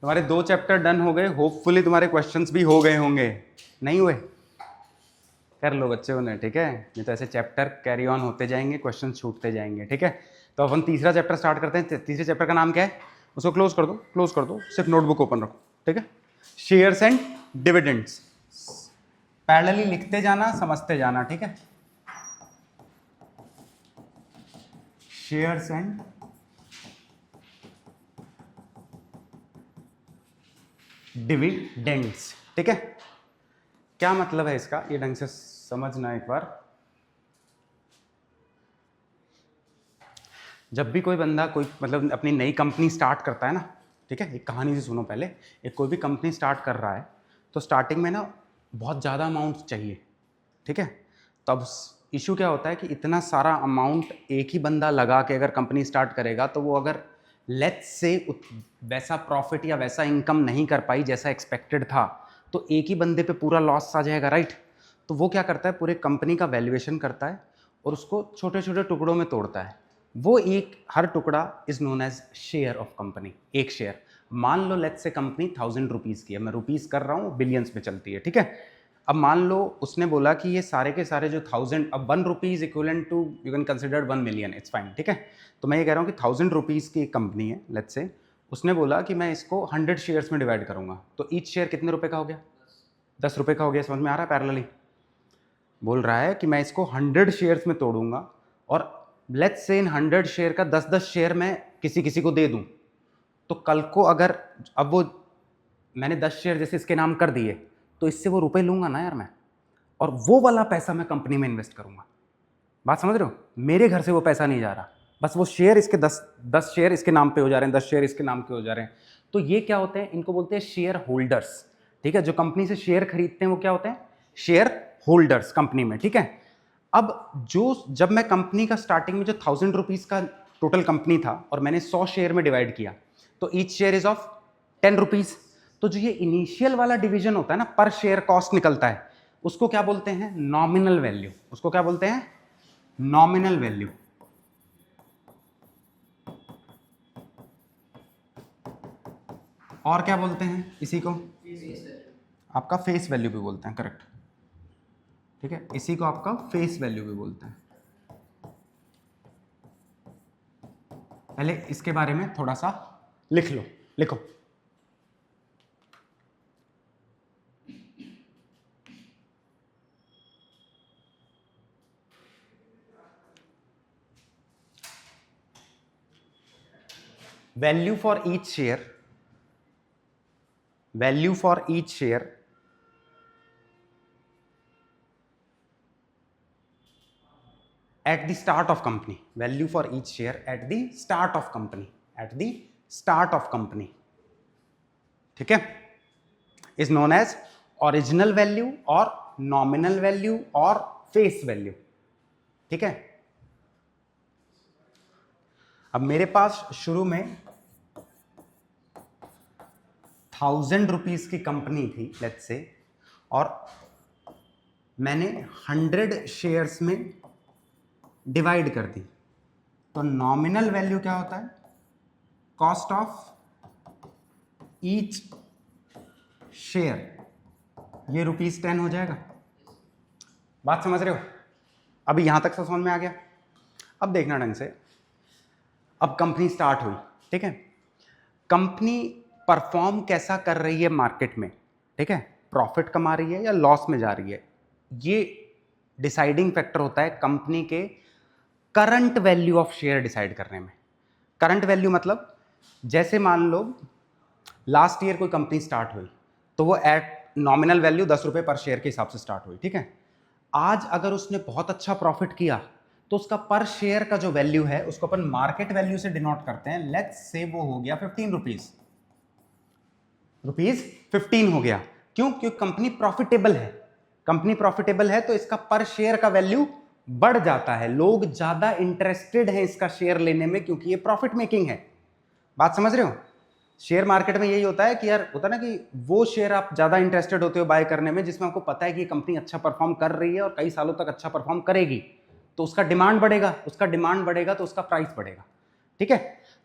तुम्हारे 2 chapter done हो गए, होपफुली तुम्हारे क्वेश्चंस भी हो गए होंगे। नहीं हुए? कर लो बच्चों ने, ठीक है। नहीं तो ऐसे चैप्टर कैरी ऑन होते जाएंगे, क्वेश्चन छूटते जाएंगे, ठीक है। तो अपन तीसरा चैप्टर स्टार्ट करते हैं। तीसरे चैप्टर का नाम क्या है? उसको क्लोज कर दो, क्लोज कर दो, सिर्फ नोटबुक ओपन रखो, ठीक है। शेयर्स एंड डिविडेंड्स, पैरेलली लिखते जाना, समझते जाना, ठीक है। शेयर्स एंड डिविडेंड्स, ठीक है। क्या मतलब है इसका, ये ढंग से समझना एक बार। जब भी कोई बंदा कोई मतलब अपनी नई कंपनी स्टार्ट करता है ना, ठीक है, एक कहानी से सुनो पहले। एक कोई भी कंपनी स्टार्ट कर रहा है तो स्टार्टिंग में ना बहुत ज़्यादा अमाउंट चाहिए, ठीक है। तो अब इशू क्या होता है कि इतना सारा अमाउंट एक ही बंदा लगा के अगर कंपनी स्टार्ट करेगा तो वो अगर लेट्स से वैसा प्रॉफिट या वैसा इनकम नहीं कर पाई जैसा एक्सपेक्टेड था, तो एक ही बंदे पे पूरा लॉस आ जाएगा, राइट। तो वो क्या करता है, पूरे कंपनी का वैल्यूएशन करता है और उसको छोटे छोटे टुकड़ों में तोड़ता है। वो एक हर टुकड़ा is known as share of company. एक शेयर, मान लो लेट्स से कंपनी 1000 रुपीज़ की है, मैं रुपीज़ कर रहा हूँ, बिलियंस में चलती है, ठीक है। अब मान लो उसने बोला कि ये सारे के सारे जो 1000, अब 1 rupees equivalent to you can consider 1 million, it's fine, ठीक है। तो मैं ये कह रहा हूँ कि 1000 रुपीज़ की एक कंपनी है लेट्स से, उसने बोला कि मैं इसको 100 शेयर्स में डिवाइड करूँगा, तो ईच शेयर कितने रुपए का हो गया? 10 रुपये का हो गया। समझ में आ रहा है? पैरेलली बोल रहा है कि मैं इसको 100 शेयर्स में तोड़ूंगा और लेट्स से इन 100 शेयर का 10-10 शेयर मैं किसी किसी को दे दूं, तो कल को अगर अब वो मैंने 10 शेयर जैसे इसके नाम कर दिए तो इससे वो रुपए लूंगा ना यार मैं, और वो वाला पैसा मैं कंपनी में इन्वेस्ट करूंगा। बात समझ रहे हो? मेरे घर से वो पैसा नहीं जा रहा, बस वो शेयर इसके 10 शेयर इसके नाम पे हो जा रहे हैं, 10 शेयर इसके नाम पे हो जा रहे हैं। तो ये क्या होते हैं? इनको बोलते हैं शेयर होल्डर्स, ठीक है। जो कंपनी से शेयर खरीदते हैं वो क्या होते हैं? शेयर होल्डर्स कंपनी में, ठीक है। अब जब मैं कंपनी का स्टार्टिंग में जो 1000 रुपीज़ का टोटल कंपनी था और मैंने 100 शेयर में डिवाइड किया, तो each share is of 10 rupees. तो जो ये इनिशियल वाला डिवीजन होता है ना, पर शेयर कॉस्ट निकलता है, उसको क्या बोलते हैं? Nominal value. उसको क्या बोलते हैं? Nominal value. और क्या बोलते हैं इसी को? आपका फेस वैल्यू भी बोलते हैं, करेक्ट, ठीक है। इसी को आपका फेस वैल्यू भी बोलते हैं। पहले इसके बारे में थोड़ा सा लिख लो, लिखो। Value for each share, value for each share at the start of company, value for each share at the start of company, at the start of company, ठीक है, is known as original value और nominal value और face value, ठीक है। अब मेरे पास शुरू में 1000 रुपीज की कंपनी थी लेट्स से, और मैंने 100 शेयर्स में डिवाइड कर दी, तो नॉमिनल वैल्यू क्या होता है? कॉस्ट ऑफ ईच शेयर, ये ₹10 हो जाएगा। बात समझ रहे हो? अभी यहां तक समझ में आ गया? अब देखना ढंग से। अब कंपनी स्टार्ट हुई, ठीक है। कंपनी परफॉर्म कैसा कर रही है मार्केट में, ठीक है, प्रॉफिट कमा रही है या लॉस में जा रही है, ये डिसाइडिंग फैक्टर होता है कंपनी के current value of share decide करने में। करंट वैल्यू मतलब जैसे मान लो लास्ट ईयर कोई कंपनी स्टार्ट हुई तो वो एट नॉमिनल वैल्यू 10 रुपये पर शेयर के हिसाब से स्टार्ट हुई, ठीक है। आज अगर उसने बहुत अच्छा प्रॉफिट किया तो उसका पर शेयर का जो वैल्यू है उसको अपन मार्केट वैल्यू से डिनोट करते हैं। लेट्स से वो हो गया 15 रुपीज, ₹15 हो गया। क्यों? क्योंकि कंपनी प्रॉफिटेबल है। कंपनी प्रॉफिटेबल है तो इसका पर शेयर का वैल्यू बढ़ जाता है, लोग ज्यादा इंटरेस्टेड हैं इसका शेयर लेने में क्योंकि ये प्रॉफिट मेकिंग है। बात समझ रहे हो? शेयर मार्केट में यही होता है कि यार होता है ना कि वो शेयर आप ज्यादा इंटरेस्टेड होते हो बाय करने में जिसमें आपको पता है कि ये कंपनी अच्छा परफॉर्म कर रही है और कई सालों तक अच्छा परफॉर्म करेगी, तो उसका डिमांड बढ़ेगा, उसका डिमांड बढ़ेगा तो उसका प्राइस बढ़ेगा, ठीक है।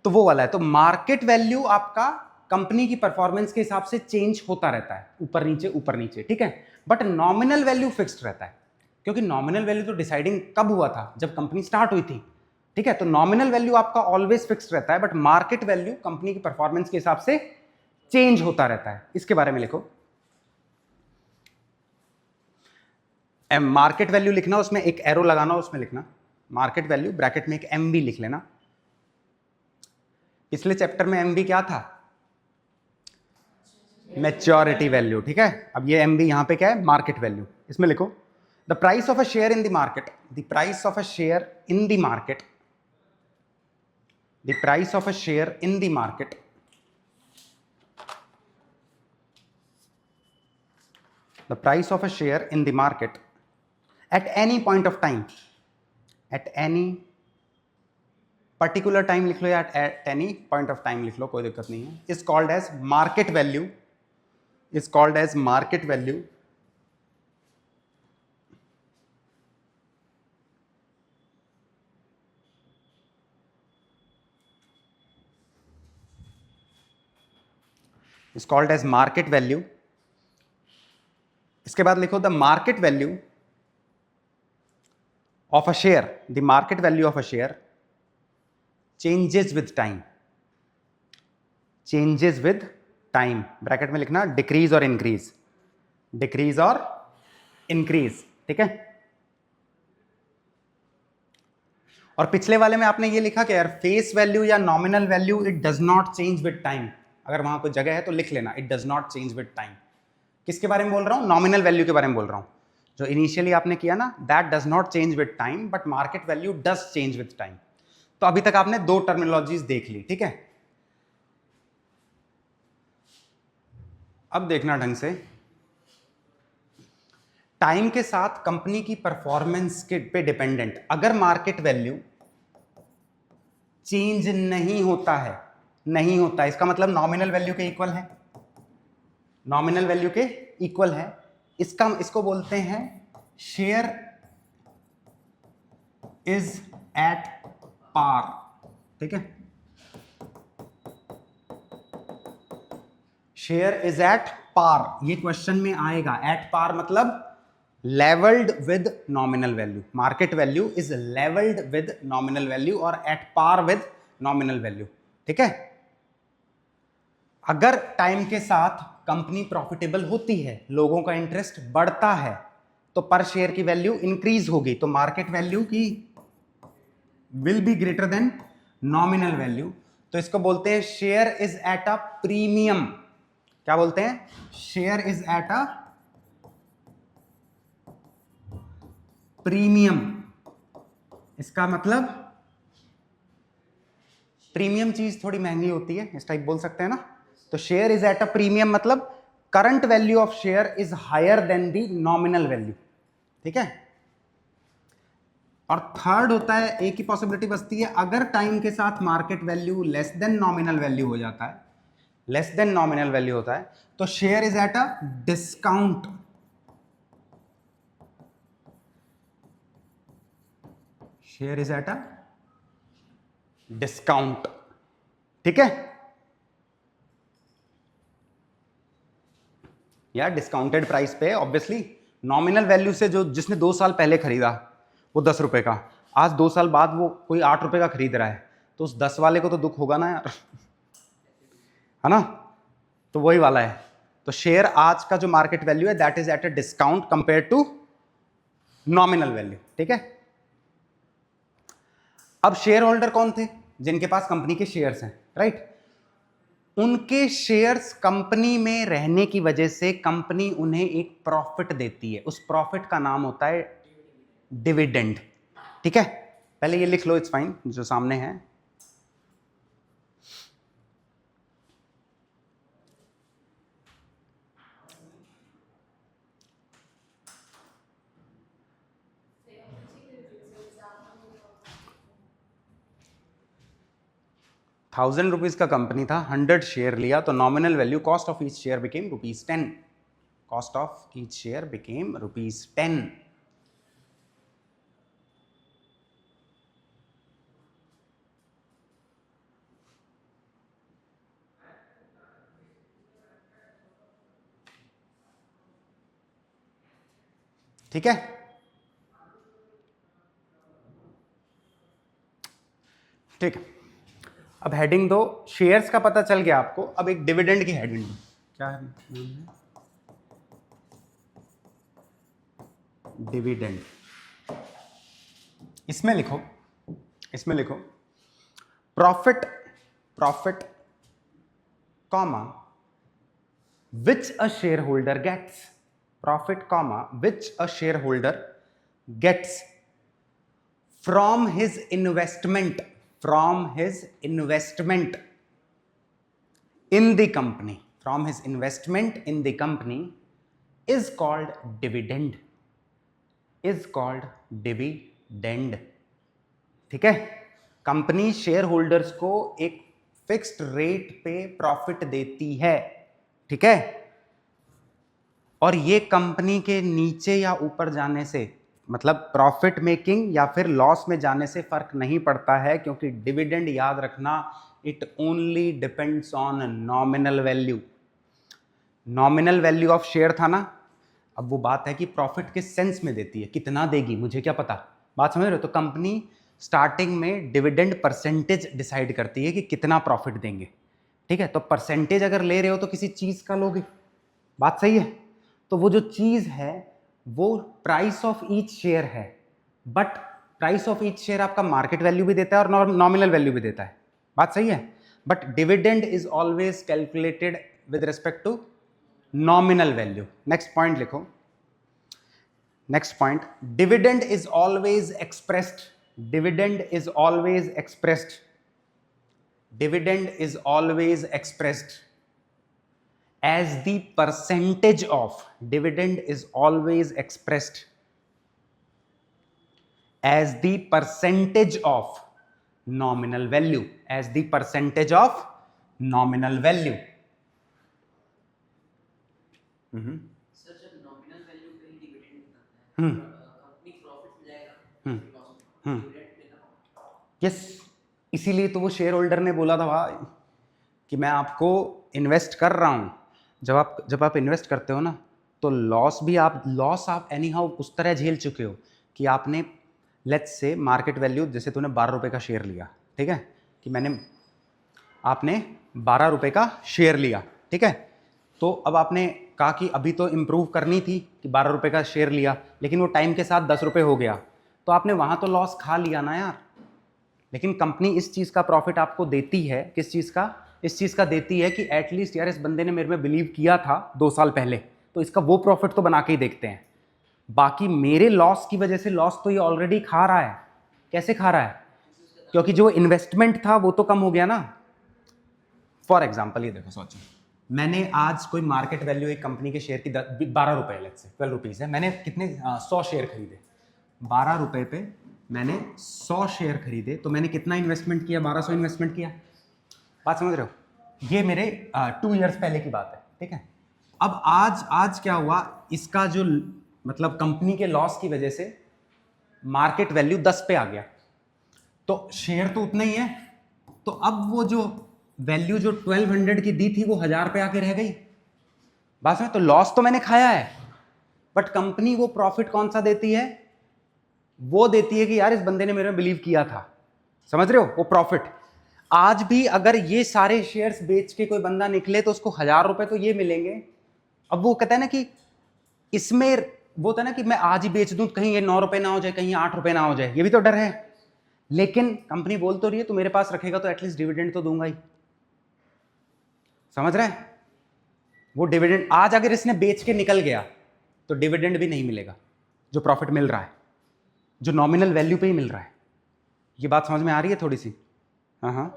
तो वो वाला है। तो मार्केट वैल्यू आपका कंपनी की परफॉर्मेंस के हिसाब से चेंज होता रहता है, ऊपर नीचे, ठीक है। बट नॉमिनल वैल्यू फिक्स्ड रहता है, क्योंकि नॉमिनल वैल्यू तो डिसाइडिंग कब हुआ था, जब कंपनी स्टार्ट हुई थी, ठीक है। तो नॉमिनल वैल्यू आपका ऑलवेज फिक्स्ड रहता है, बट मार्केट वैल्यू कंपनी की परफॉर्मेंस के हिसाब से चेंज होता रहता है। इसके बारे में लिखो, मार्केट वैल्यू लिखना, उसमें एक एरो लगाना, उसमें लिखना मार्केट वैल्यू, ब्रैकेट में एक एम बी लिख लेना। पिछले चैप्टर में एम बी क्या था? मैच्योरिटी वैल्यू, ठीक है। अब ये एम बी यहां पे क्या है? Market value. इसमें लिखो the price of a share in the market, the price of a share in the market, the price of a share in the market the price of a share in the market at any point of time, at any particular time लिख लो या at any point of time लिख लो, कोई दिक्कत नहीं है, is called as market value, is called as market value, is called as market value। इसके बाद लिखो the market value of a share, the market value of a share changes with time, changes with time, bracket में लिखना decrease और increase, decrease और increase, ठीक है। और पिछले वाले में आपने ये लिखा कि यार फेस वैल्यू या nominal value it does not change with time, अगर वहां कोई जगह है तो लिख लेना, it does not change with time. किसके बारे में बोल रहा हूं? नॉमिनल वैल्यू के बारे में बोल रहा हूं, जो इनिशियली आपने किया ना, that does not change with time but market value does change with time. तो अभी तक आपने दो टर्मिनोलॉजीज देख ली, ठीक है। अब देखना ढंग से, टाइम के साथ कंपनी की परफॉर्मेंस के पे डिपेंडेंट अगर मार्केट वैल्यू चेंज नहीं होता है, नहीं होता, इसका मतलब नॉमिनल वैल्यू के इक्वल है, नॉमिनल वैल्यू के इक्वल है, इसको बोलते हैं शेयर इज एट पार, ठीक है। शेयर इज एट पार, ये क्वेश्चन में आएगा। एट पार मतलब levelled with nominal value, market value is levelled with nominal value और at par with nominal value, ठीक है। अगर टाइम के साथ कंपनी प्रॉफिटेबल होती है, लोगों का इंटरेस्ट बढ़ता है, तो पर शेयर की वैल्यू इंक्रीज होगी, तो मार्केट वैल्यू की will be greater than nominal value. तो इसको बोलते हैं share is at a premium. क्या बोलते हैं? Share is at a premium. इसका मतलब प्रीमियम चीज थोड़ी महंगी होती है, इस टाइप बोल सकते हैं ना। तो share is at a premium मतलब current value of share is higher than the nominal value, ठीक है। और थर्ड होता है, एक ही पॉसिबिलिटी बचती है, अगर टाइम के साथ market value less than nominal value हो जाता है, लेस देन नॉमिनल वैल्यू होता है, तो share is at a discount, share is at a discount, ठीक है। यार डिस्काउंटेड प्राइस पे ऑब्वियसली नॉमिनल वैल्यू से, जो जिसने 2 साल पहले खरीदा वो 10 रुपए का, आज 2 साल बाद वो कोई 8 रुपए का खरीद रहा है, तो उस 10 वाले को तो दुख होगा ना यार, है ना। तो वही वाला है। तो शेयर आज का जो मार्केट वैल्यू है that is at a discount compare to nominal value, ठीक है। अब शेयर होल्डर कौन थे? जिनके पास कंपनी के शेयर्स हैं, राइट। उनके शेयर्स कंपनी में रहने की वजह से कंपनी उन्हें एक प्रॉफिट देती है, उस प्रॉफिट का नाम होता है डिविडेंड, ठीक है। पहले ये लिख लो, इट्स फाइन, जो सामने है। ₹1000 का कंपनी था, 100 शेयर लिया, तो nominal value cost of each share became ₹10, cost of each share became ₹10। ठीक है, ठीक है। अब हेडिंग दो, शेयर्स का पता चल गया आपको, अब एक डिविडेंड की हेडिंग दो। क्या है? डिविडेंड। इसमें लिखो, इसमें लिखो profit, profit comma which a share holder gets, profit comma which a share holder gets from his investment, from his investment in the company, from his investment in the company is called dividend, is called dividend। ठीक है, company share holders को एक fixed rate पे profit देती है, ठीक है, और ये कंपनी के नीचे या ऊपर जाने से, मतलब प्रॉफिट मेकिंग या फिर लॉस में जाने से फर्क नहीं पड़ता है, क्योंकि डिविडेंड याद रखना, it only depends on nominal value. Nominal value of share था ना, अब वो बात है कि प्रॉफिट किस सेंस में देती है, कितना देगी, मुझे क्या पता, बात समझ रहे हो? तो कंपनी स्टार्टिंग में डिविडेंड परसेंटेज डिसाइड करती है कि कितना प्रॉफिट देंगे, ठीक है, तो परसेंटेज अगर ले रहे हो तो किसी चीज का लोगे, बात सही है, तो वो जो चीज है वो प्राइस ऑफ ईच शेयर है, but price of each share आपका मार्केट वैल्यू भी देता है और नॉमिनल वैल्यू भी देता है, बात सही है, but dividend is always calculated with respect to nominal value. Next point लिखो, next point, dividend is always expressed, dividend is always expressed, dividend is always expressed as the percentage of, dividend is always expressed as the percentage of nominal value, as the percentage of nominal value। Sir जब nominal value पे ही dividend निकलता है, company profit में जाएगा, loss में dividend देगा। Yes, इसीलिए तो वो शेयर होल्डर ने बोला था भाई कि मैं आपको इन्वेस्ट कर रहा हूं, जब आप इन्वेस्ट करते हो ना, तो लॉस आप एनी हाउ उस तरह झेल चुके हो कि आपने, लेट्स से मार्केट वैल्यू, जैसे तूने 12 रुपये का शेयर लिया, ठीक है, कि आपने 12 रुपये का शेयर लिया, ठीक है, तो अब आपने कहा कि अभी तो इम्प्रूव करनी थी कि 12 रुपये का शेयर लिया, लेकिन वो टाइम के साथ 10 रुपये हो गया, तो आपने वहाँ तो लॉस खा लिया ना यार। लेकिन कंपनी इस चीज़ का प्रॉफिट आपको देती है, किस चीज़ का, इस चीज़ का देती है कि एटलीस्ट यार इस बंदे ने मेरे में बिलीव किया था 2 साल पहले, तो इसका वो प्रॉफिट तो बना के ही देखते हैं। बाकी मेरे लॉस की वजह से लॉस तो ये ऑलरेडी खा रहा है। कैसे खा रहा है? क्योंकि जो इन्वेस्टमेंट था वो तो कम हो गया ना। फॉर एग्जाम्पल ये देखो, सोचो मैंने आज कोई मार्केट वैल्यू एक कंपनी के शेयर की 12 रुपये, लेट्स से 12 रुपीज़ है, मैंने कितने 100 शेयर खरीदे, 12 रुपये पे मैंने 100 शेयर खरीदे, तो मैंने कितना इन्वेस्टमेंट किया? 1200 इन्वेस्टमेंट किया। बात समझ रहे हो? ये मेरे 2 ईयर्स पहले की बात है, ठीक है। अब आज क्या हुआ, इसका जो मतलब कंपनी के लॉस की वजह से मार्केट वैल्यू 10 पे आ गया, तो शेयर तो उतना ही है, तो अब वो जो वैल्यू जो 1200 की दी थी वो 1000 पे आके रह गई। बात समझ? तो लॉस तो मैंने खाया है, बट कंपनी वो प्रॉफिट कौन सा देती है? वो देती है कि यार इस बंदे ने मेरे में बिलीव किया था। समझ रहे हो? वो प्रॉफिट। आज भी अगर ये सारे शेयर्स बेच के कोई बंदा निकले तो उसको 1000 रुपए तो ये मिलेंगे। अब वो कहता है ना कि इसमें वो होता है ना कि मैं आज ही बेच दूं, कहीं ये 9 रुपए ना हो जाए, कहीं 8 रुपए ना हो जाए, ये भी तो डर है। लेकिन कंपनी बोल तो रही है तू मेरे पास रखेगा तो एटलीस्ट डिविडेंड तो दूंगा ही। समझ रहे हैं? वो डिविडेंड आज अगर इसने बेच के निकल गया तो डिविडेंड भी नहीं मिलेगा, जो प्रॉफिट मिल रहा है, जो नॉमिनल वैल्यू पे ही मिल रहा है। ये बात समझ में आ रही है थोड़ी सी? हाँ हाँ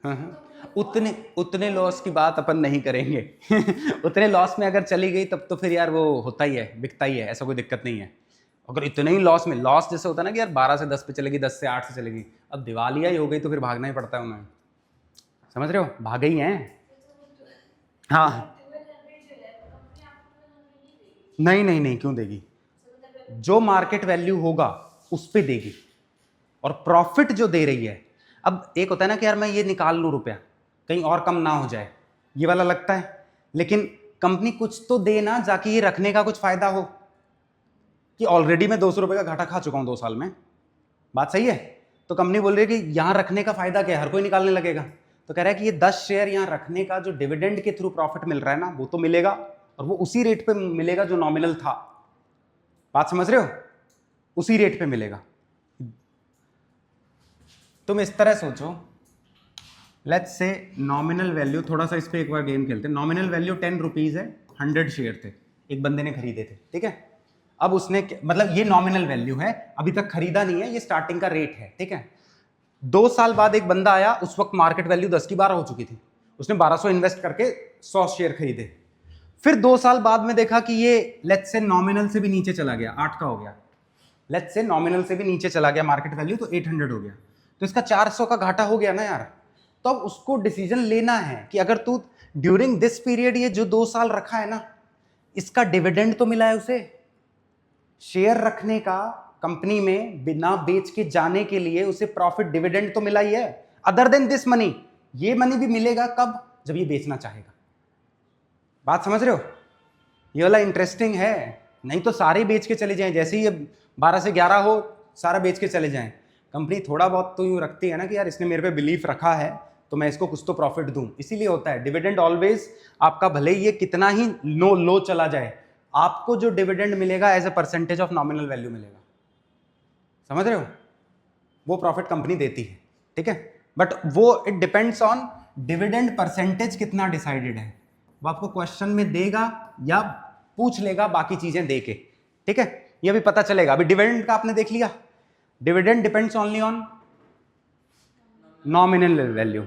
हाँ हाँ, उतने लॉस की बात अपन नहीं करेंगे। उतने लॉस में अगर चली गई तब तो फिर यार वो होता ही है, बिकता ही है, ऐसा कोई दिक्कत नहीं है। अगर इतने ही लॉस में, लॉस जैसे होता है ना कि यार 12 से 10 पे चलेगी, 10 से 8 से चलेगी, अब दिवालिया ही हो गई तो फिर भागना ही पड़ता है उन्हें। समझ रहे हो? भागे ही हैं। हाँ नहीं नहीं नहीं, क्यों देगी? जो मार्केट वैल्यू होगा उस पे देगी, और प्रॉफिट जो दे रही है। अब एक होता है ना कि यार मैं ये निकाल लूँ रुपया, कहीं और कम ना हो जाए, ये वाला लगता है। लेकिन कंपनी कुछ तो दे ना, जाके ये रखने का कुछ फायदा हो, कि ऑलरेडी मैं 200 रुपए का घाटा खा चुका हूं 2 साल में। बात सही है? तो कंपनी बोल रही है कि यहां रखने का फायदा क्या है, हर कोई निकालने लगेगा। तो कह रहा है कि ये 10 शेयर यहां रखने का जो डिविडेंड के थ्रू प्रॉफिट मिल रहा है ना, वो तो मिलेगा, और वो उसी रेट पे मिलेगा जो नॉमिनल था। बात समझ रहे हो? उसी रेट पे मिलेगा। तुम इस तरह सोचो, लेट्स से नॉमिनल वैल्यू, थोड़ा सा इस पे एक बार गेम खेलते हैं। नॉमिनल वैल्यू 10 रुपीज है, 100 शेयर थे, एक बंदे ने खरीदे थे, ठीक है। अब उसने, मतलब ये नॉमिनल वैल्यू है, अभी तक खरीदा नहीं है, ये स्टार्टिंग का रेट है, ठीक है। 2 साल बाद एक बंदा आया, उस वक्त मार्केट वैल्यू 10 की 12 हो चुकी थी, उसने 1200 इन्वेस्ट करके 100 शेयर खरीदे। फिर 2 साल बाद में देखा कि ये लेट्स से नॉमिनल से भी नीचे चला गया, 8 का हो गया। लेट्स से नॉमिनल से भी नीचे चला गया मार्केट वैल्यू, तो 800 हो गया, तो इसका 400 का घाटा हो गया ना यार। तो अब उसको डिसीजन लेना है कि अगर तू ड्यूरिंग दिस पीरियड, ये जो 2 साल रखा है ना, इसका डिविडेंड तो मिला है उसे, शेयर रखने का कंपनी में बिना बेच के जाने के लिए उसे प्रॉफिट डिविडेंड तो मिला ही है। अदर देन दिस मनी, ये मनी भी मिलेगा कब? जब ये बेचना चाहेगा। बात समझ रहे हो? ये वाला इंटरेस्टिंग है। नहीं तो सारे बेच के चले जाएं, जैसे ही ये 12 से 11 हो सारा बेच के चले जाएं। कंपनी थोड़ा बहुत तो यूं रखती है ना कि यार इसने मेरे पे बिलीफ रखा है, तो मैं इसको कुछ तो प्रॉफिट दूं, इसीलिए होता है डिविडेंड ऑलवेज। आपका भले ही ये कितना ही लो चला जाए, आपको जो डिविडेंड मिलेगा as a percentage of nominal value मिलेगा। समझ रहे हो? वो प्रॉफिट कंपनी देती है, ठीक है। बट वो it depends on dividend percentage कितना डिसाइडेड है, वो आपको क्वेश्चन में देगा या पूछ लेगा बाकी चीजें दे के, ठीक है। ये अभी पता चलेगा। अभी डिविडेंड का आपने देख लिया, dividend depends only on nominal value,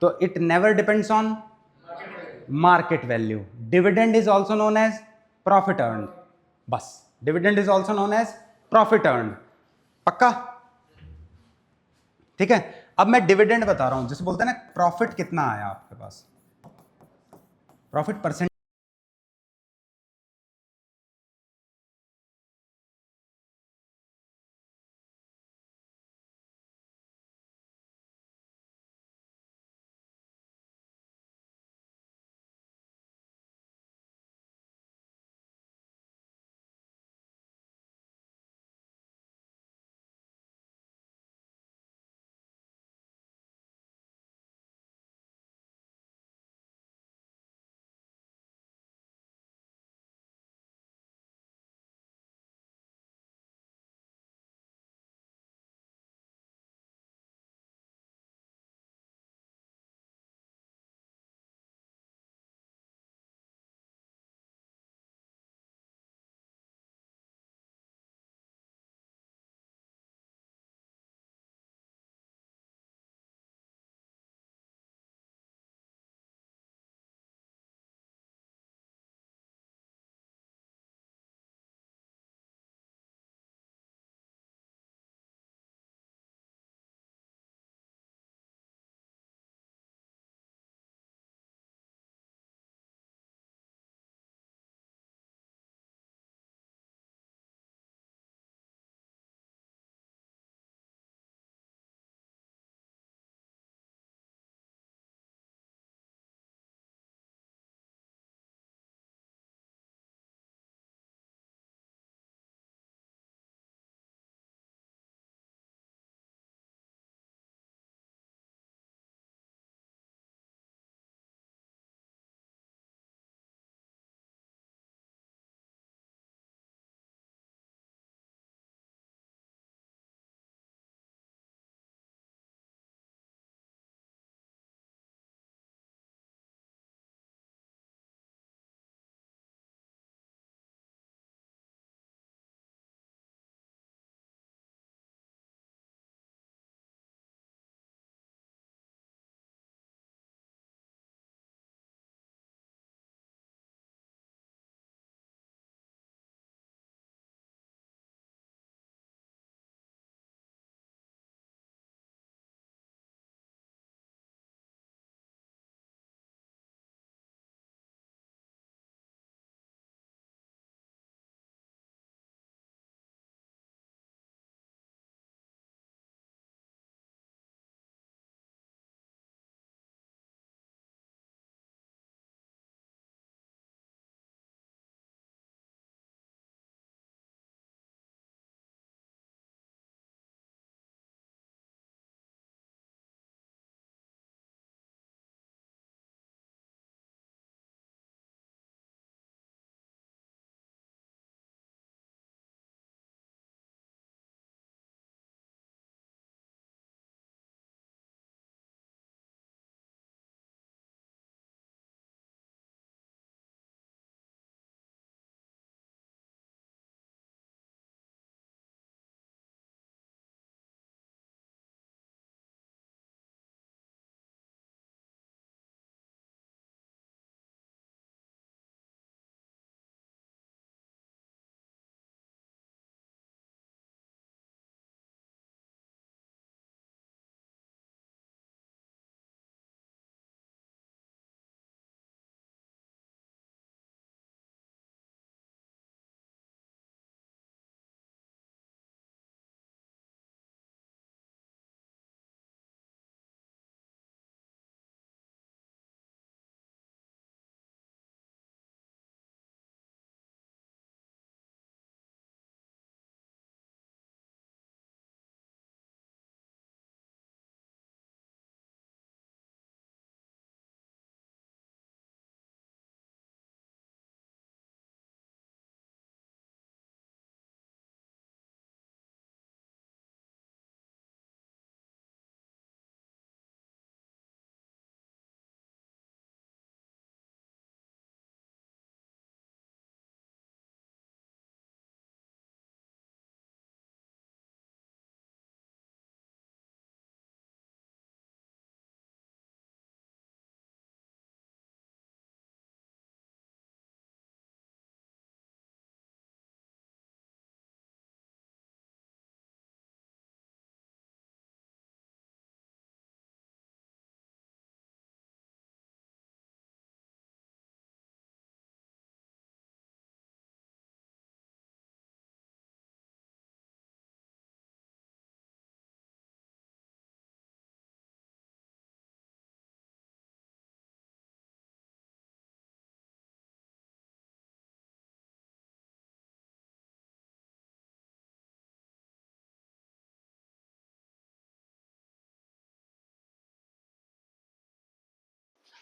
तो it never depends on market value. Dividend is also known as profit earn, बस dividend is also known as profit earn. पक्का? ठीक है। अब मैं डिविडेंड बता रहा हूं, जैसे बोलते हैं ना प्रॉफिट कितना आया आपके पास, प्रॉफिट परसेंट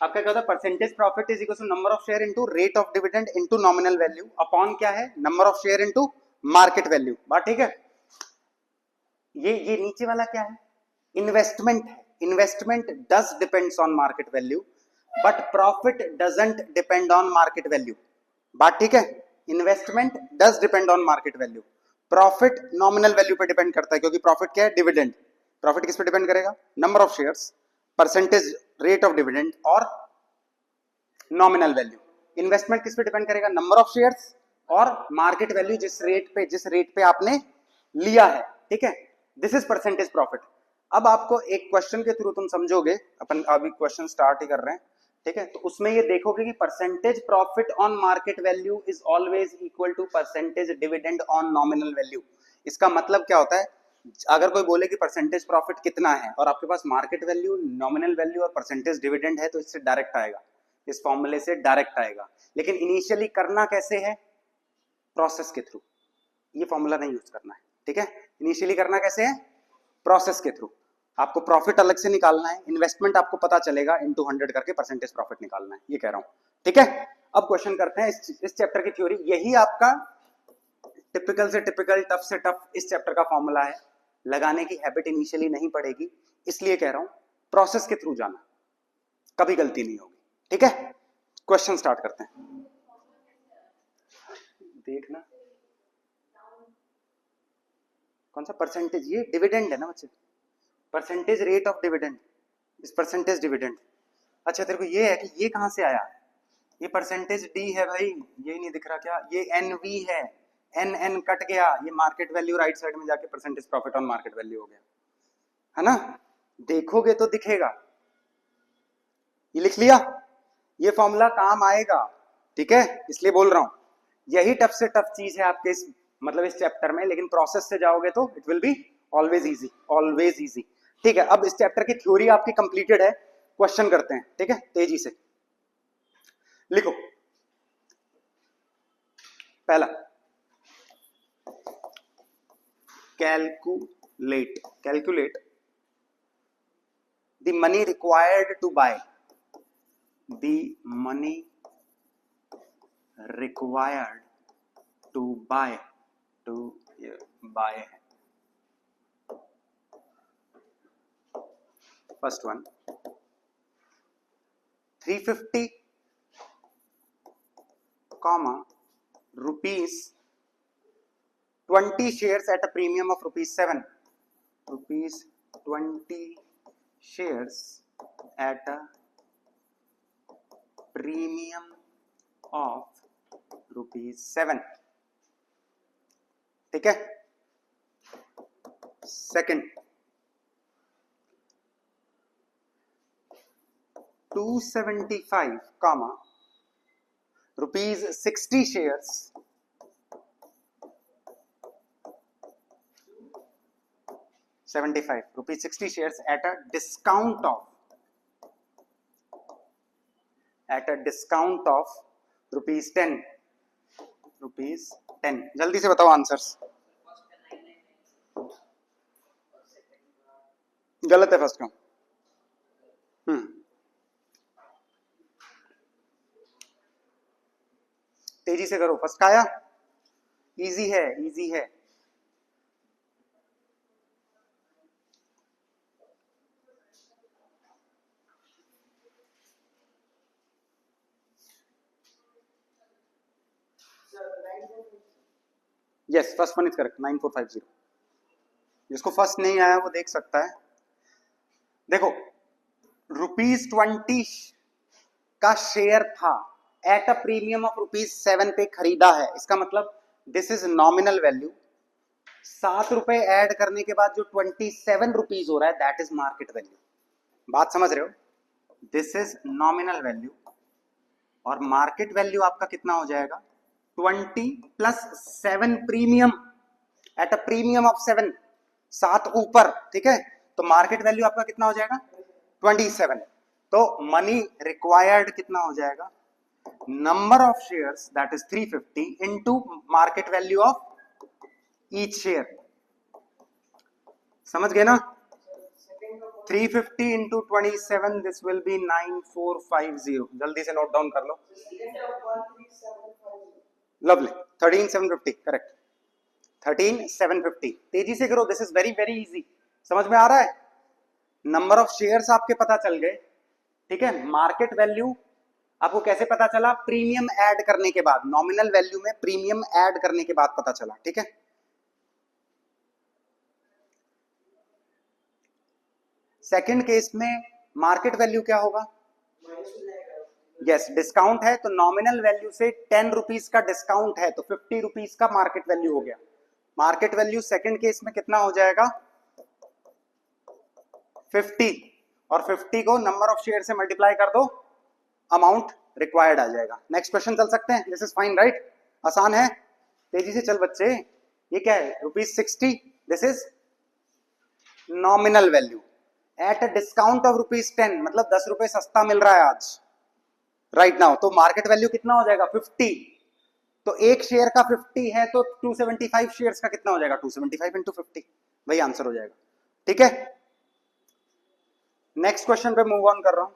आपका क्या होता है, percentage profit is equal to number of share into rate of dividend into nominal value upon क्या है, number of share into market value. बात ठीक है। ये नीचे वाला क्या है, इन्वेस्टमेंट है। Investment does depends on market value but profit doesn't depend on market value. बात ठीक है, investment does depend on market value, profit nominal value पे डिपेंड करता है, क्योंकि प्रॉफिट क्या है, डिविडेंड। प्रॉफिट किस पे डिपेंड करेगा, number of shares, percentage rate of dividend और नॉमिनल वैल्यू। इन्वेस्टमेंट किस पे डिपेंड करेगा, नंबर ऑफ शेयर्स और मार्केट वैल्यू, जिस रेट पे आपने लिया है। ठीक है, दिस इज परसेंटेज प्रॉफिट। अब आपको एक क्वेश्चन के थ्रू तुम समझोगे, अपन अभी क्वेश्चन स्टार्ट ही कर रहे हैं। ठीक है, तो उसमें ये देखोगे कि percentage profit on market value is always equal to percentage dividend on nominal value. इसका मतलब क्या होता है, अगर कोई बोले कि परसेंटेज प्रॉफिट कितना है और आपके पास मार्केट वैल्यू, नॉमिनल वैल्यू और परसेंटेज डिविडेंड है, तो इससे डायरेक्ट आएगा, इस फॉर्मूले से डायरेक्ट आएगा। लेकिन इनिशियली करना कैसे है, प्रोसेस के थ्रू, ये फॉर्मूला नहीं यूज करना है। ठीक है, इनिशियली करना कैसे है, प्रोसेस के थ्रू। आपको प्रॉफिट अलग से निकालना है, इन्वेस्टमेंट आपको पता चलेगा, इनटू 100 करके परसेंटेज प्रॉफिट निकालना है, ये कह रहा हूं। ठीक है, अब क्वेश्चन करते हैं इस चैप्टर की थ्योरी। यही आपका टिपिकल से टिपिकल, टफ से टफ इस चैप्टर का फॉर्मूला है। लगाने की हैबिट इनिशियली नहीं पड़ेगी, इसलिए कह रहा हूं प्रोसेस के थ्रू जाना, कभी गलती नहीं होगी। ठीक है, क्वेश्चन स्टार्ट करते हैं। देखना कौन सा परसेंटेज, ये डिविडेंड है ना बच्चे, परसेंटेज रेट ऑफ डिविडेंड इस परसेंटेज डिविडेंड। अच्छा तेरे को ये है कि ये कहां से आया, ये परसेंटेज डी है भाई, ये नहीं दिख रहा क्या, ये एनवी है, एन एन कट गया, ये मार्केट वैल्यू राइट साइड में जाके percentage profit on market value हो गया, है ना। देखोगे तो दिखेगा, ये लिख लिया, ये फॉर्मूला काम आएगा। ठीक है, इसलिए बोल रहा हूं यही टफ से टफ चीज है आपके इस मतलब इस चैप्टर में, लेकिन प्रोसेस से जाओगे तो it will be always easy, always easy. ठीक है, अब इस चैप्टर की थ्योरी आपकी कंप्लीटेड है, क्वेश्चन करते हैं। ठीक है, तेजी से लिखो। पहला, calculate, calculate the money required to buy, the money required to buy है। First one, 350 rupees 20 shares at a premium of ₹7, rupees 20 shares at a premium of ₹7। ठीक है, second, 275 rupees 60 shares rupees 60 shares at a discount of ₹10, जल्दी से बताओ answers. गलत है first का। तेजी से करो, फर्स्ट का आया, इजी है, इजी है। Yes, first one is correct, 9450। जिसको फर्स्ट नहीं आया वो देख सकता है। देखो, ₹20 का शेयर था, एट अ प्रीमियम ऑफ ₹7 पे खरीदा है, इसका मतलब this is nominal value. ₹7 add करने के बाद जो ₹27 हो रहा है दैट इज मार्केट वैल्यू। बात समझ रहे हो, दिस इज नॉमिनल वैल्यू और मार्केट वैल्यू आपका कितना हो जाएगा, 20 plus 7 premium, eight a premium of 7, 7 ऊपर। ठीक है, तो मार्केट वैल्यू आपका कितना हो जाएगा, 27। तो मनी रिक्वायर्ड कितना हो जाएगा, number of shares that is 350 into market value of each share. समझ गए ना, 350 into 27, this will be 9450. जल्दी से नोट डाउन कर लो. Lovely. 13750 करेक्ट. 13750. तेजी से करो. This is very very easy. समझ में आ रहा है? नंबर ऑफ शेयर्स आपके पता चल गए. ठीक है. मार्केट वैल्यू आपको कैसे पता चला? प्रीमियम ऐड करने के बाद. नॉमिनल वैल्यू में प्रीमियम ऐड करने के बाद पता चला. ठीक है. सेकंड केस में मार्केट वैल्यू क्या होगा? यस, डिस्काउंट है तो नॉमिनल वैल्यू से 10 रुपीज का डिस्काउंट है तो 50 रुपीज का मार्केट वैल्यू हो गया. मार्केट वैल्यू सेकंड केस में कितना हो जाएगा? 50. और 50 को नंबर ऑफ शेयर से मल्टीप्लाई कर दो, अमाउंट रिक्वायर्ड आ जाएगा. नेक्स्ट क्वेश्चन चल सकते हैं. This is fine right? आसान है. तेजी से चल बच्चे. ये क्या है? ₹60. This is nominal value eight a discount of ₹10. मतलब 10 रुपए सस्ता मिल रहा है आज राइट नाउ. तो मार्केट वैल्यू कितना हो जाएगा? 50. तो एक शेयर का 50 है तो 275 शेयर्स का कितना हो जाएगा? 275 इंटू 50. वही आंसर हो जाएगा. ठीक है. नेक्स्ट क्वेश्चन पे मूव ऑन कर रहा हूं.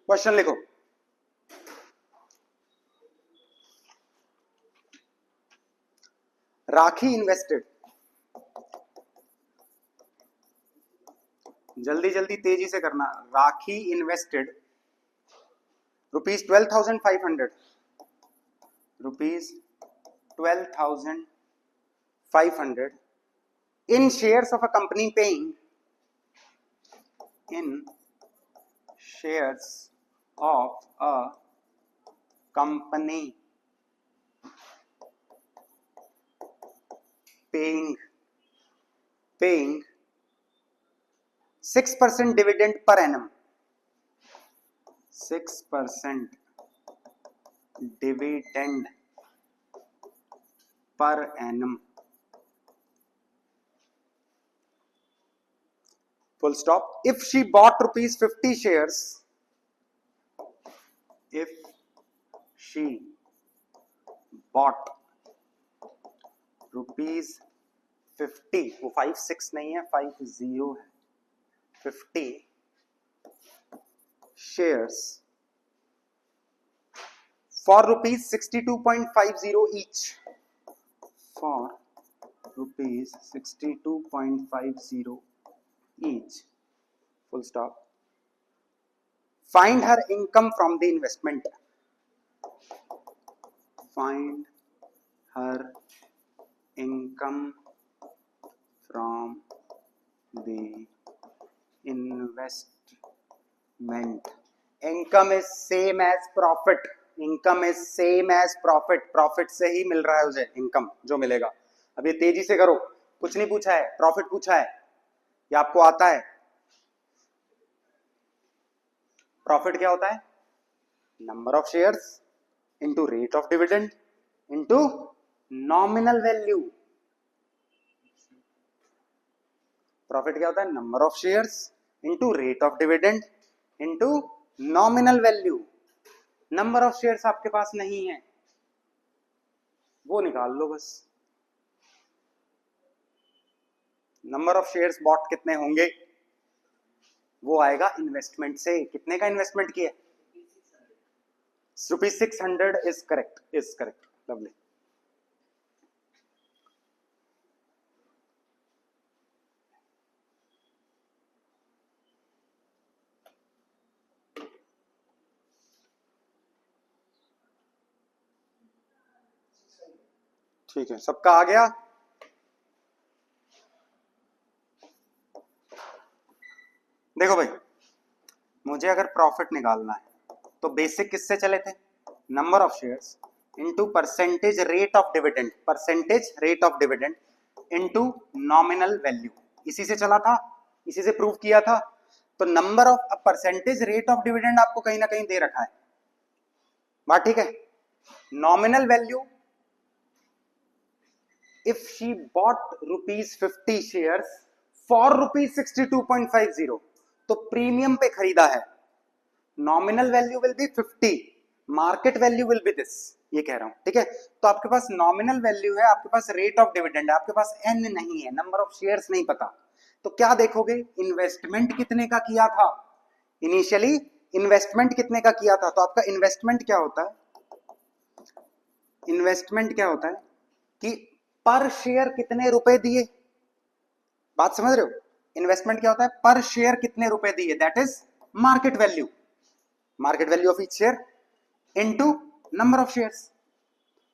क्वेश्चन लिखो. राखी इन्वेस्टेड. जल्दी जल्दी तेजी से करना. राखी invested ₹12,500. ₹12,500 in shares of a company paying in shares of a company paying 6% dividend per annum. 6% dividend per annum. Full stop. If she bought ₹50 shares, if she bought ₹50, वो 56 नहीं है, 50 है. 50 shares for ₹62.50 each. For ₹62.50 each. Full stop. Find her income from the investment. Find her income from the investment. Income is same as profit. Income is same as profit. Profit से ही मिल रहा है उसे income जो मिलेगा. अब ये तेजी से करो. कुछ नहीं पूछा है, प्रॉफिट पूछा है. ये आपको आता है. प्रॉफिट क्या होता है? Number of shares into rate of dividend into nominal value. Profit क्या होता है? Number of shares into rate of dividend into nominal value. Number of shares आपके पास नहीं है, वो निकाल लो बस. नंबर ऑफ शेयर्स बॉट कितने होंगे वो आएगा इन्वेस्टमेंट से. कितने का इन्वेस्टमेंट किया? ₹600 is correct. Is correct. Lovely. ठीक है, सबका आ गया. देखो भाई, मुझे अगर प्रॉफिट निकालना है तो बेसिक किससे चले थे? Number of shares into percentage rate of dividend. Percentage rate of dividend into nominal value. इसी से चला था, इसी से प्रूव किया था. तो number of percentage rate of dividend आपको कहीं ना कहीं दे रखा है. बात ठीक है. Nominal value if she bought ₹50 shares for ₹62.50, तो प्रीमियम पे खरीदा है. Nominal value will B 50, market value will B this. ये कह रहा हूं, ठीक है। तो आपके पास नॉमिनल वैल्यू है, आपके पास रेट ऑफ डिविडेंड है, आपके पास एन नहीं है, नंबर ऑफ शेयर्स नहीं पता, तो क्या देखोगे, इन्वेस्टमेंट कितने का किया था इनिशियली, इन्वेस्टमेंट कितने का किया था। तो आपका इन्वेस्टमेंट क्या होता है, इन्वेस्टमेंट क्या होता है कि पर शेयर कितने रुपए दिए, बात समझ रहे हो, इन्वेस्टमेंट क्या होता है, पर शेयर कितने रुपए दिए, that is market value, market value of each share into number of shares,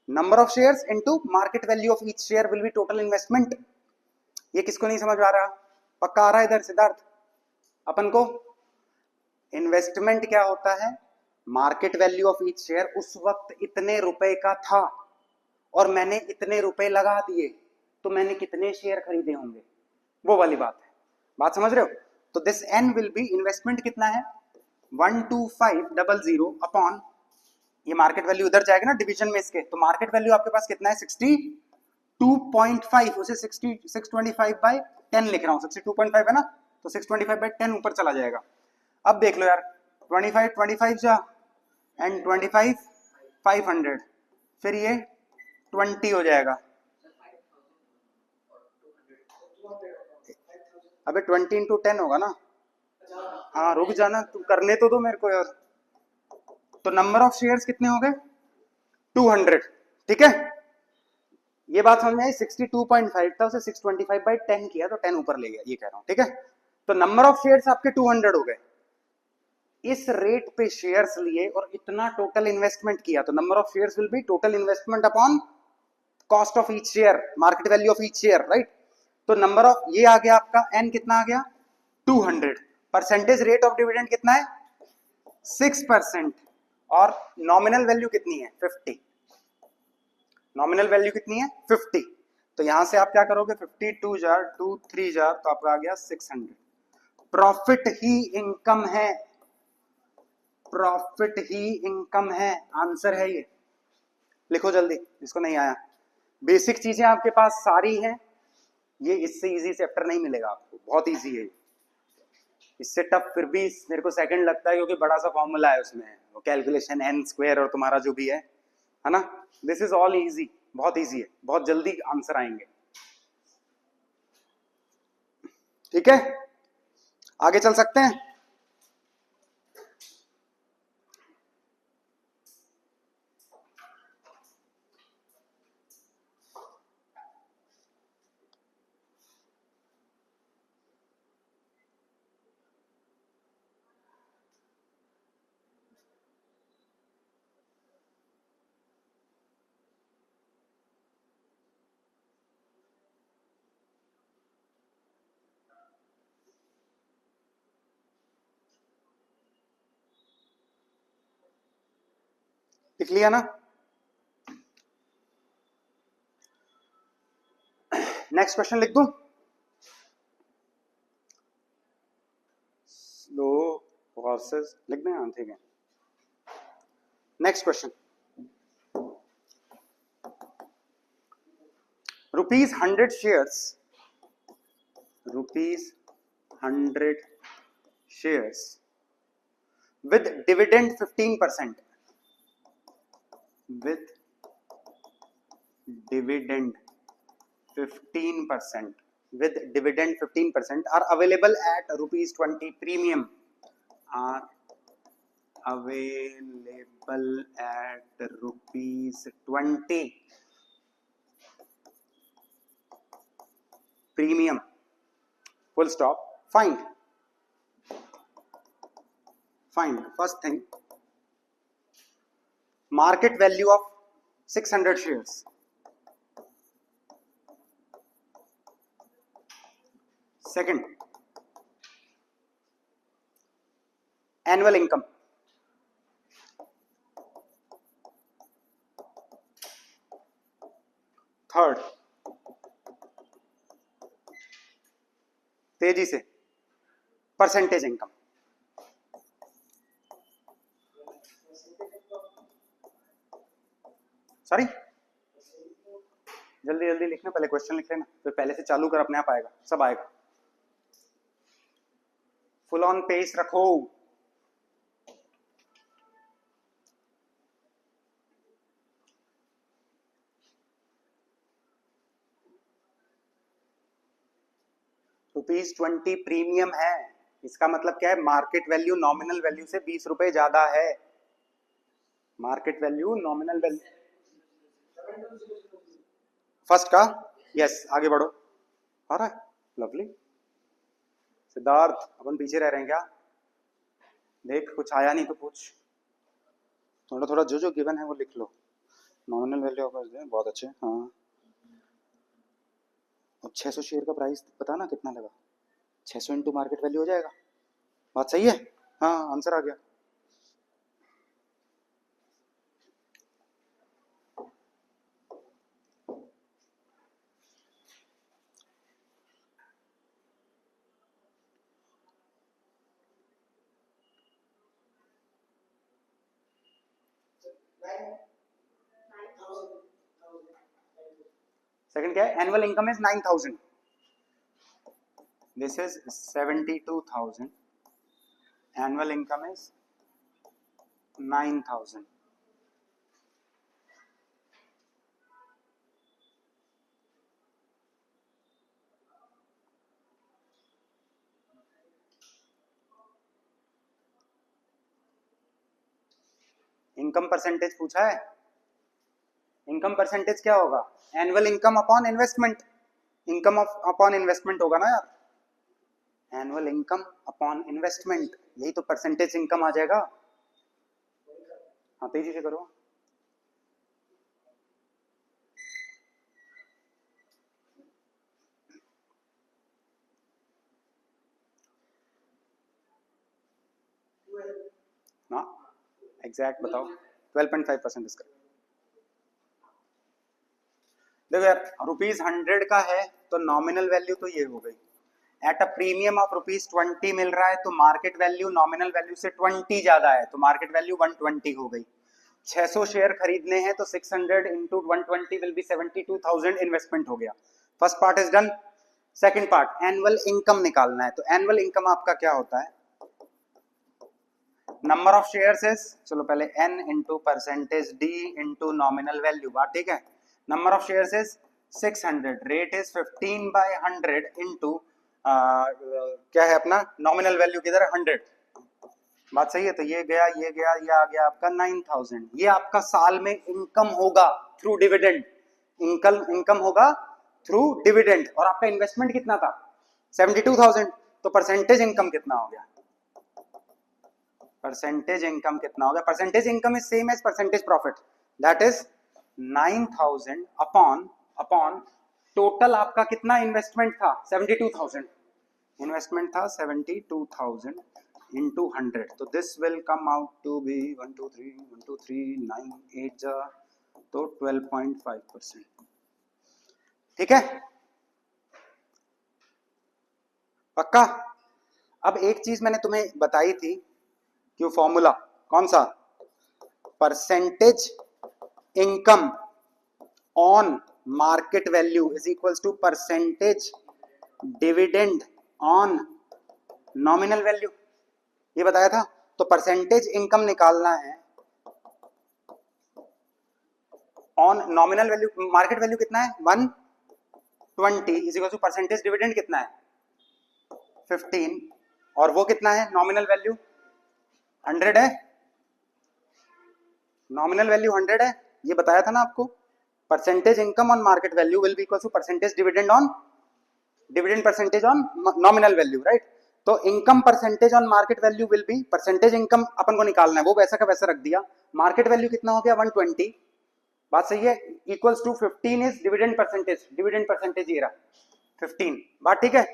number of shares into market value of each share will be total investment. ये किसको नहीं समझ आ रहा, पक्का आ रहा है इधर सिद्धार्थ अपन को। इन्वेस्टमेंट क्या होता है, market value of each share उस वक्त इतने रुपए का था और मैंने इतने रुपए लगा दिए, तो मैंने कितने शेयर खरीदे होंगे, वो वाली बात है, बात समझ रहे हो। तो this n will be, investment कितना है 12500 अपॉन, ये मार्केट वैल्यू उधर जाएगा ना डिवीजन में इसके, तो मार्केट वैल्यू आपके पास कितना है 62.5, उसे 625 बाय 10 लिख रहा हूं, 62.5 है ना, तो 625 बाय 10 ऊपर चला जाएगा। अब देख लो यार 25 जा एंड 25 500, फिर ये 20 हो जाएगा, अबे 20 इंटू 10 होगा ना, हाँ रुक जाना, तुम करने तो दो मेरे को यार। तो नंबर ऑफ शेयर्स कितने हो गए 200, ठीक है, ये बात समझ में आई। 62.5 था, उसे 625 बाय 10 किया तो 10 ऊपर ले गया, ये कह रहा हूं, ठीक है। तो नंबर ऑफ शेयर्स आपके 200 हो गए, इस रेट पे शेयर्स लिए और इतना टोटल इन्वेस्टमेंट किया, तो number of shares will be total investment upon cost of each share, market value of each share, right. तो नंबर ऑफ, ये आ गया आपका एन कितना आ गया 200, परसेंटेज रेट ऑफ डिविडेंड कितना है 6%, और नॉमिनल वैल्यू कितनी है 50, नॉमिनल वैल्यू कितनी है 50, तो यहां से आप क्या करोगे 52 जार 2 3 जार, तो आपका आ गया 600। प्रॉफिट ही इनकम है, प्रॉफिट ही इनकम है, आंसर है ये, लिखो जल्दी जिसको नहीं आया। बेसिक चीजें आपके पास सारी हैं, ये इससे इजी चैप्टर नहीं मिलेगा आपको, बहुत इजी है, इससे टफ फिर भी मेरे को सेकंड लगता है क्योंकि बड़ा सा फॉर्मूला है उसमें, वो कैलकुलेशन एन स्क्वायर और तुम्हारा जो भी है ना, दिस इज ऑल इजी, बहुत इजी है, बहुत जल्दी आंसर आएंगे, ठीक है। आगे चल सकते हैं, लिख लिया ना। नेक्स्ट क्वेश्चन लिख दूं, स्लो प्रोसेस लिख दें, हाँ ठीक है। Next question, ₹100 shares, ₹100 shares with dividend 15%, with dividend 15%, with dividend 15% are available at ₹20 premium, are available at ₹20 premium, full stop. Find first thing market value of 600 shares, second annual income, third तेजी से percentage income, sorry जल्दी जल्दी लिखना, पहले question लिख लेना, फिर पहले से चालू कर, अपने आप आएगा, सब आएगा, फुल ऑन पेस रखो। ₹20 प्रीमियम है, इसका मतलब क्या है, मार्केट वैल्यू नॉमिनल वैल्यू से 20 रुपए ज्यादा है। Market value nominal value first का, यस आगे बढ़ो। आ रहा है, लवली। सिद्धार्थ अपन पीछे रह रहे हैं क्या? देख कुछ आया नहीं तो पूछ, थोड़ा थोड़ा जो जो गिवन है वो लिख लो। नॉमिनल वैल्यू ऑफ बहुत अच्छे। हाँ, अब 600 शेयर का प्राइस पता ना कितना लगा, 600 इंटू मार्केट वैल्यू हो जाएगा। बात सही है? हाँ आंसर आ गया। सेकंड क्या है? Annual income is 9000, this is 72,000, annual income is 9000। Income percentage पूछा है, इनकम परसेंटेज क्या होगा? Annual income upon investment, income upon investment होगा ना यार, एनुअल इनकम अपॉन इन्वेस्टमेंट, यही तो परसेंटेज इनकम आ जाएगा। हाँ तेजी से करो। हाँ एग्जैक्ट बताओ, 12.5% इसका। देखो यार, ₹100 का है तो नॉमिनल वैल्यू तो ये हो गई, एट अ प्रीमियम ऑफ ₹20 मिल रहा है तो मार्केट वैल्यू नॉमिनल वैल्यू से 20 ज्यादा है तो मार्केट वैल्यू 120 हो गई। 600 शेयर खरीदने हैं तो 600 इंटू 120 विल बी 72,000 इन्वेस्टमेंट हो गया। First part is done. Second part, annual income निकालना है, तो एनुअल इनकम आपका क्या होता है? नंबर ऑफ शेयर्स इज, चलो पहले n into percentage d into nominal value, बात ठीक है। Number of shares is 600, rate is 15/100 into क्या है अपना नॉमिनल वैल्यू किधर है? 100, बात सही है। तो ये गया ये गया, ये आ गया आपका 9000। ये आपका साल में इनकम होगा थ्रू डिविडेंड, इनकम होगा थ्रू डिविडेंड। और आपका इन्वेस्टमेंट कितना था? 72,000। तो परसेंटेज इनकम कितना हो गया? परसेंटेज इनकम कितना हो गया? Percentage income is same as percentage profit, that is 9000 upon total आपका कितना इन्वेस्टमेंट था? 72,000 इन्वेस्टमेंट था, 72,000 into 100, तो this will come out to be 1 2 3 9 8 जा तो 12.5%। ठीक है, पक्का? अब एक चीज मैंने तुम्हें बताई थी कि वो फॉर्मूला कौन सा? Percentage income on market value is equals to percentage dividend on nominal value, ये बताया था। तो परसेंटेज इनकम निकालना है on nominal value, market value कितना है? 120 is equal to percentage dividend कितना है? 15, और वो कितना है? नॉमिनल वैल्यू 100 है, नॉमिनल वैल्यू 100 है, ये बताया था ना आपको। Percentage income on market value will be equal to percentage dividend on dividend percentage on nominal value, right? तो income percentage on market value will be, percentage income अपन को निकालना है, वो वैसा का वैसा रख दिया। मार्केट वैल्यू कितना हो गया? 120, बात सही है, equals to 15 is dividend percentage ये रहा 15, बात ठीक है,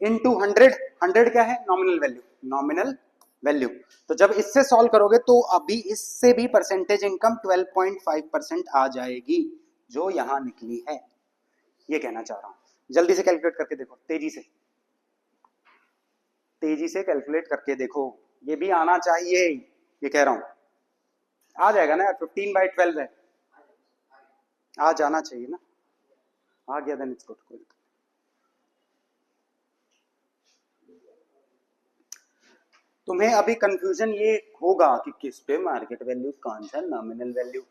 इनटू 100, 100 क्या है? Nominal value, nominal value. तो जब इससे सॉल्व करोगे तो अभी इससे भी परसेंटेज इनकम 12.5% आ जाएगी, जो यहां निकली है, ये कहना चाह रहा हूं। जल्दी से कैलकुलेट करके देखो, तेजी से कैलकुलेट करके देखो, ये भी आना चाहिए, ये कह रहा हूं। आ जाएगा ना यार, 15/12 है, आ जाना चाहिए ना, आ गया, देन इट्स गुड। तुम्हें अभी कंफ्यूजन ये होगा कि किस पे मार्केट वैल्यू, कौन सा नॉमिनल वैल्यू।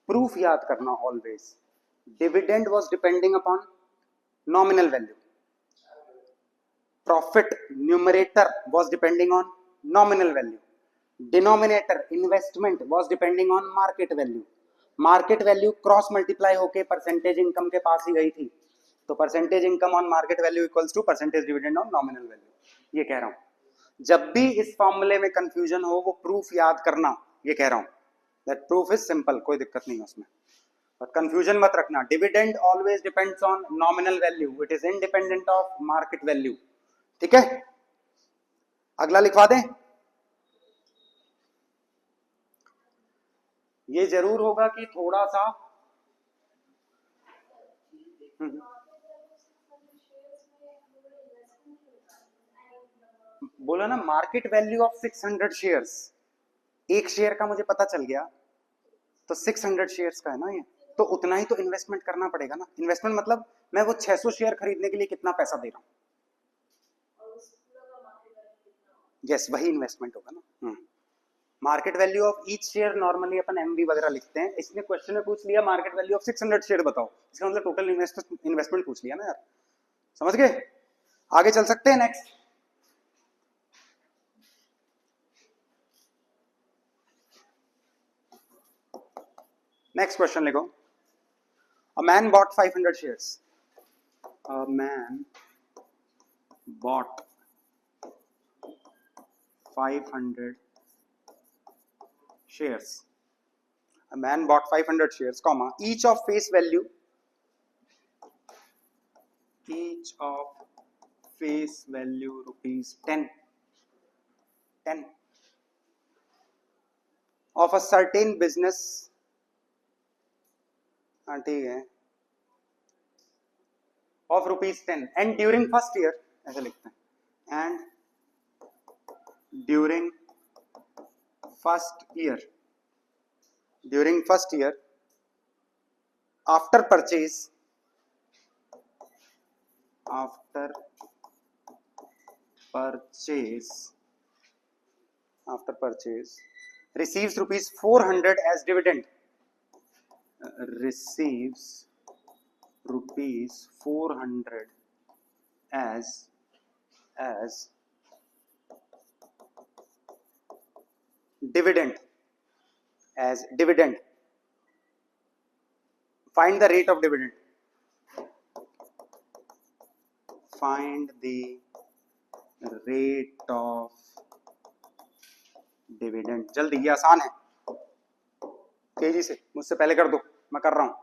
प्रूफ याद करना always, dividend was depending upon nominal value, profit numerator was depending on nominal value, denominator investment was depending on market value, market value cross multiply होके परसेंटेज इनकम के पास ही गई थी, तो percentage income on market value equals to percentage dividend on nominal value. ये कह रहा हूं जब भी इस फॉर्मूले में कंफ्यूजन हो वो प्रूफ याद करना, ये कह रहा हूं दैट प्रूफ इज सिंपल, कोई दिक्कत नहीं है उसमें, पर कंफ्यूजन मत रखना। Dividend always depends on nominal value, it is independent of market value, ठीक है। अगला लिखवा दें। ये जरूर होगा कि थोड़ा सा बोला ना, मार्केट वैल्यू ऑफ 600 शेयर्स, एक शेयर का मुझे पता चल गया तो 600 शेयर्स का है ना ये, तो उतना ही तो इन्वेस्टमेंट करना पड़ेगा ना। इन्वेस्टमेंट मतलब मैं वो 600 शेयर खरीदने के लिए कितना पैसा दे रहा हूँ, यस वही इन्वेस्टमेंट होगा ना। Market value of each share normally अपन एमवी वगैरह लिखते हैं, इसने क्वेश्चन में पूछ लिया मार्केट वैल्यू ऑफ 600 शेयर बताओ, इसका मतलब टोटल इन्वेस्टमेंट पूछ लिया ना यार, समझ गए। आगे चल सकते हैं नेक्स्ट। नेक्स्ट क्वेश्चन लिखो। A man bot 500 shares, a man bot 500 shares, a man bought 500 shares comma each of face value rupees 10 of a certain business, ठीक है, of rupees 10 and during first year, ऐसे लिखते हैं, and during first year after purchase receives rupees 400 as dividend, receives rupees 400 as dividend, find the rate of dividend, find the rate of dividend। जल्दी, ये आसान है, तेजी से, मुझसे पहले कर दो, मैं कर रहा हूं,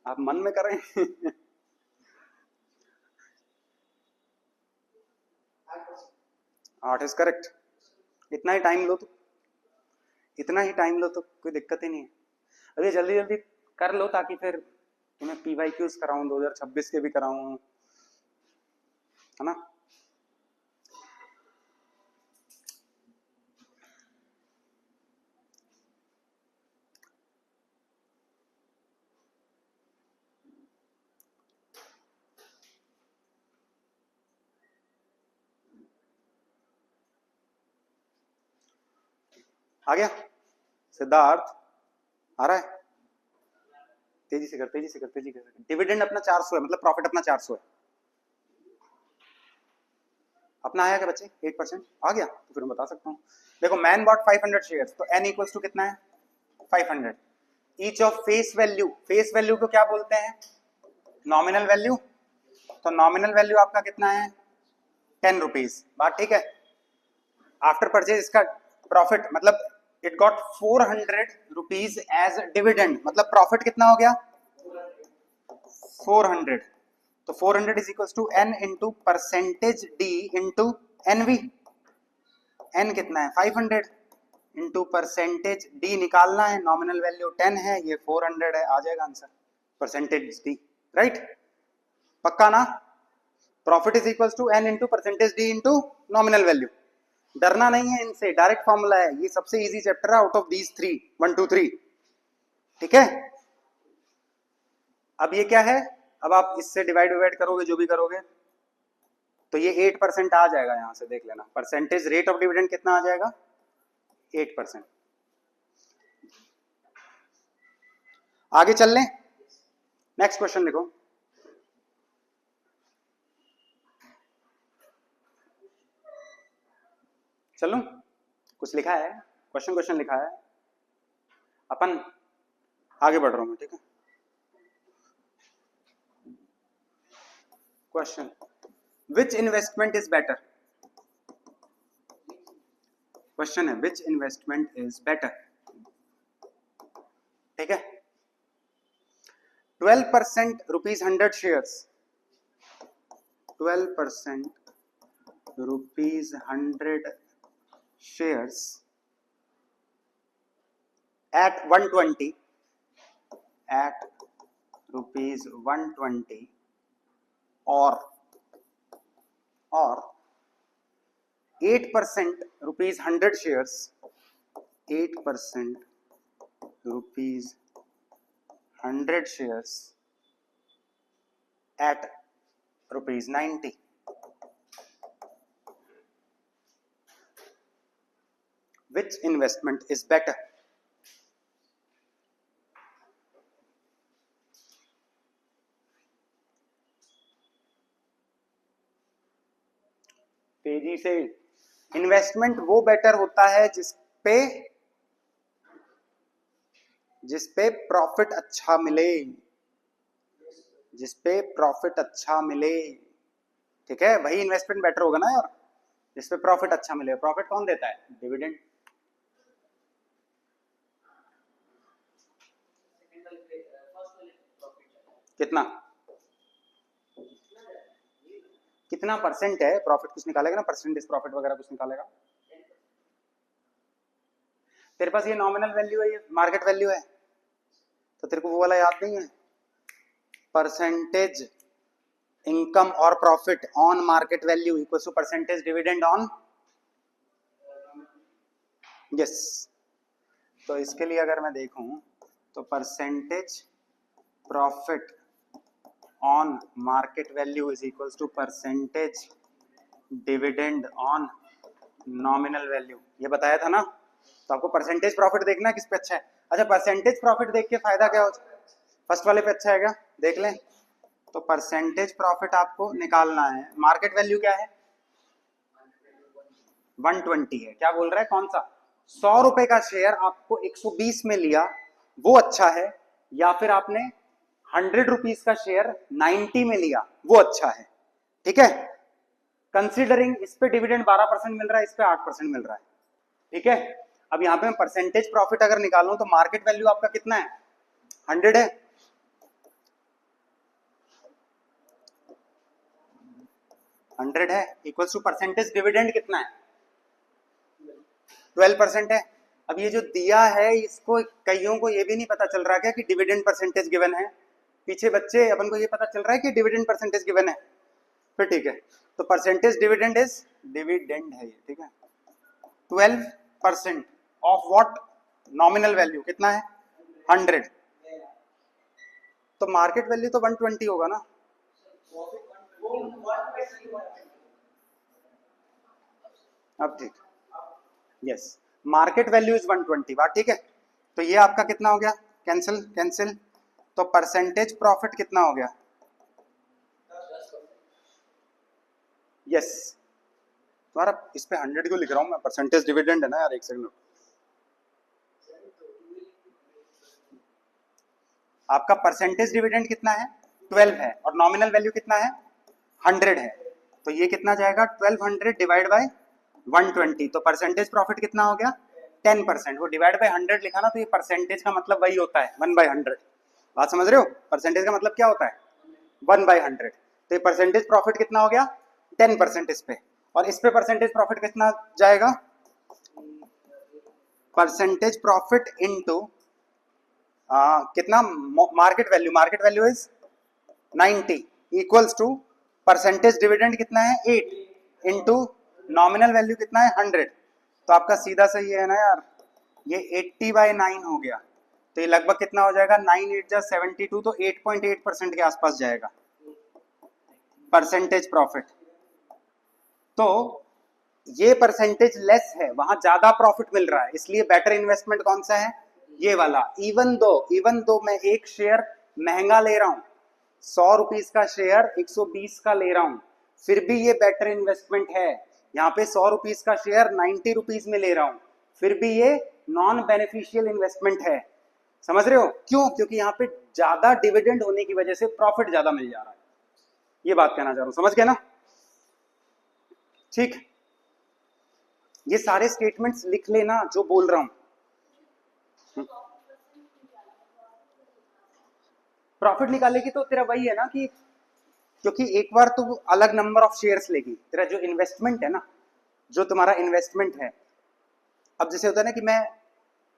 आप मन में कर रहे हैं। 8 इज करेक्ट। इतना ही टाइम लो तो कोई दिक्कत ही नहीं है। अभी जल्दी जल्दी कर लो ताकि फिर तुम्हें PYQs कराऊं, 2026 के भी कराऊं, है ना। आ गया सिद्धार्थ, आ रहा है, तेजी से कर। डिविडेंड अपना 400 है, मतलब प्रॉफिट अपना 400 है, अपना आया क्या बच्चे? 8% आ गया, तो फिर मैं बता सकता हूँ। देखो मैन बॉट 500 शेयर्स, तो n इक्वल्स टू कितना है? 500। ईच ऑफ फेस वैल्यू को क्या बोलते हैं? Nominal value. तो नॉमिनल वैल्यू आपका कितना है? 10 रुपीज। बात ठीक है। आफ्टर परचेज इसका प्रॉफिट, मतलब it got 400 rupees as dividend, मतलब प्रॉफिट कितना हो गया? 400। तो 400 is equal to n into percentage D into NV. n कितना है? 500 इंटू परसेंटेज डी निकालना है, नॉमिनल वैल्यू 10 है, ये 400 है, आ जाएगा आंसर परसेंटेज डी, राइट? पक्का ना? Profit is equal to n into percentage D into nominal value. डरना नहीं है इनसे, डायरेक्ट फॉर्मूला है, ये सबसे इजी चैप्टर है आउट ऑफ दीज 3, 1 2 3, ठीक है। अब ये क्या है? अब आप इससे डिवाइड करोगे, जो भी करोगे, तो ये 8% आ जाएगा, यहां से देख लेना। परसेंटेज रेट ऑफ डिविडेंड कितना आ जाएगा? 8%। आगे चल लें, नेक्स्ट क्वेश्चन लिखो। चलो कुछ लिखा है, क्वेश्चन लिखा है, अपन आगे बढ़ रहा हूं मैं, ठीक है। Question, which investment is better, question है विच इन्वेस्टमेंट इज बेटर, ठीक है। 12% rupees 100 shares, 12% rupees 100 shares at 120, at rupees 120, or 8% rupees 100 shares, 8% rupees 100 shares at rupees 90. Which investment is better? तेजी से, इन्वेस्टमेंट वो बेटर होता है जिसपे प्रॉफिट अच्छा मिले, जिसपे प्रॉफिट अच्छा मिले, ठीक है, वही इन्वेस्टमेंट बेटर होगा ना यार, जिसपे प्रॉफिट अच्छा मिले। प्रॉफिट कौन देता है? डिविडेंड। कितना कितना परसेंट है प्रॉफिट, कुछ निकालेगा ना, परसेंटेज प्रॉफिट वगैरह कुछ निकालेगा। तेरे पास ये नॉमिनल वैल्यू है, ये मार्केट वैल्यू है, तो तेरे को वो वाला याद नहीं है, परसेंटेज इनकम और profit on market value equal to percentage dividend on, yes. तो इसके लिए अगर मैं देखूं तो percentage profit on market value is equals to percentage dividend on nominal value, ये बताया था ना। तो आपको परसेंटेज प्रॉफिट देखना है किस पे अच्छा है। अच्छा, परसेंटेज प्रॉफिट देख के फायदा क्या हो, फर्स्ट वाले पे अच्छा है क्या, देख लें। तो परसेंटेज प्रॉफिट आपको निकालना है, मार्केट वैल्यू क्या है 120 है, क्या बोल रहा है, कौन सा 100 रुपए का शेयर आपको 120 में लिया वो अच्छा है, या फिर आपने 100 रुपीज का शेयर 90 में लिया वो अच्छा है, ठीक है। कंसीडरिंग इस पे डिविडेंड 12% मिल रहा है, इस पे 8% मिल रहा है, ठीक है। अब यहां पे मैं परसेंटेज प्रॉफिट अगर निकालूं तो मार्केट वैल्यू आपका कितना है 100 है, 100 है, इक्वल्स टू परसेंटेज डिविडेंड कितना है 12% है। अब ये जो दिया है इसको कईयों को ये भी नहीं पता चल रहा क्या कि डिविडेंड परसेंटेज गिवन है, पीछे बच्चे अपन को ये पता चल रहा है कि डिविडेंड परसेंटेज गिवन है, फिर ठीक है। तो परसेंटेज डिविडेंड इज, डिविडेंड है ये, ठीक है, 12% ऑफ व्हाट, नॉमिनल वैल्यू कितना है 100, तो मार्केट वैल्यू तो 120 होगा ना। अब ठीक, यस, मार्केट वैल्यू इज 120 बात, ठीक है। तो ये आपका कितना हो गया, कैंसिल कैंसिल, तो परसेंटेज प्रॉफिट कितना हो गया, यस। तुम्हारा इस पे 100 क्यों लिख रहा हूं मैं, परसेंटेज डिविडेंड है ना यार, एक सेकंड। आपका परसेंटेज डिविडेंड कितना है 12 है, और नॉमिनल वैल्यू कितना है 100 है, तो ये कितना जाएगा 1200 डिवाइड बाय 120, तो परसेंटेज प्रॉफिट कितना हो गया 10%, वो डिवाइड बाय 100 लिखा ना, तो ये परसेंटेज का मतलब वही होता है 1/100, बात समझ रहे हो, परसेंटेज का मतलब क्या होता है 1/100, तो ये परसेंटेज प्रॉफिट कितना हो गया 10% इस पे, और इस पे परसेंटेज प्रॉफिट कितना जाएगा, परसेंटेज प्रॉफिट इनटू कितना market value is 90 equals to percentage dividend कितना है 8 इनटू नॉमिनल वैल्यू कितना है 100, तो आपका सीधा सा ये है ना यार, ये 80/9 हो गया, तो ये लगभग कितना हो जाएगा 9 8 72, तो 8.8% के आसपास जाएगा परसेंटेज प्रॉफिट। तो ये परसेंटेज लेस है, वहां ज्यादा प्रॉफिट मिल रहा है, इसलिए बेटर इन्वेस्टमेंट कौन सा है ये वाला। इवन दो मैं एक शेयर महंगा ले रहा हूं, 100 रुपीज का शेयर 120 का ले रहा हूं, फिर भी ये बेटर इन्वेस्टमेंट है, यहाँ पे 100 रुपीज का शेयर 90 रुपीज में ले रहा हूं, फिर भी ये नॉन बेनिफिशियल इन्वेस्टमेंट है। समझ रहे हो क्यों? क्योंकि यहाँ पे ज्यादा डिविडेंड होने की वजह से प्रॉफिट ज्यादा मिल जा रहा है। ये बात कहना चाह रहा हूं, समझ गए ना? ठीक, ये सारे स्टेटमेंट्स लिख लेना जो बोल रहा हूं। प्रॉफिट निकालेगी तो तेरा वही है ना कि क्योंकि एक बार तो अलग नंबर ऑफ शेयर्स लेगी, तेरा जो इन्वेस्टमेंट है ना, जो तुम्हारा इन्वेस्टमेंट है, अब जैसे होता है ना कि मैं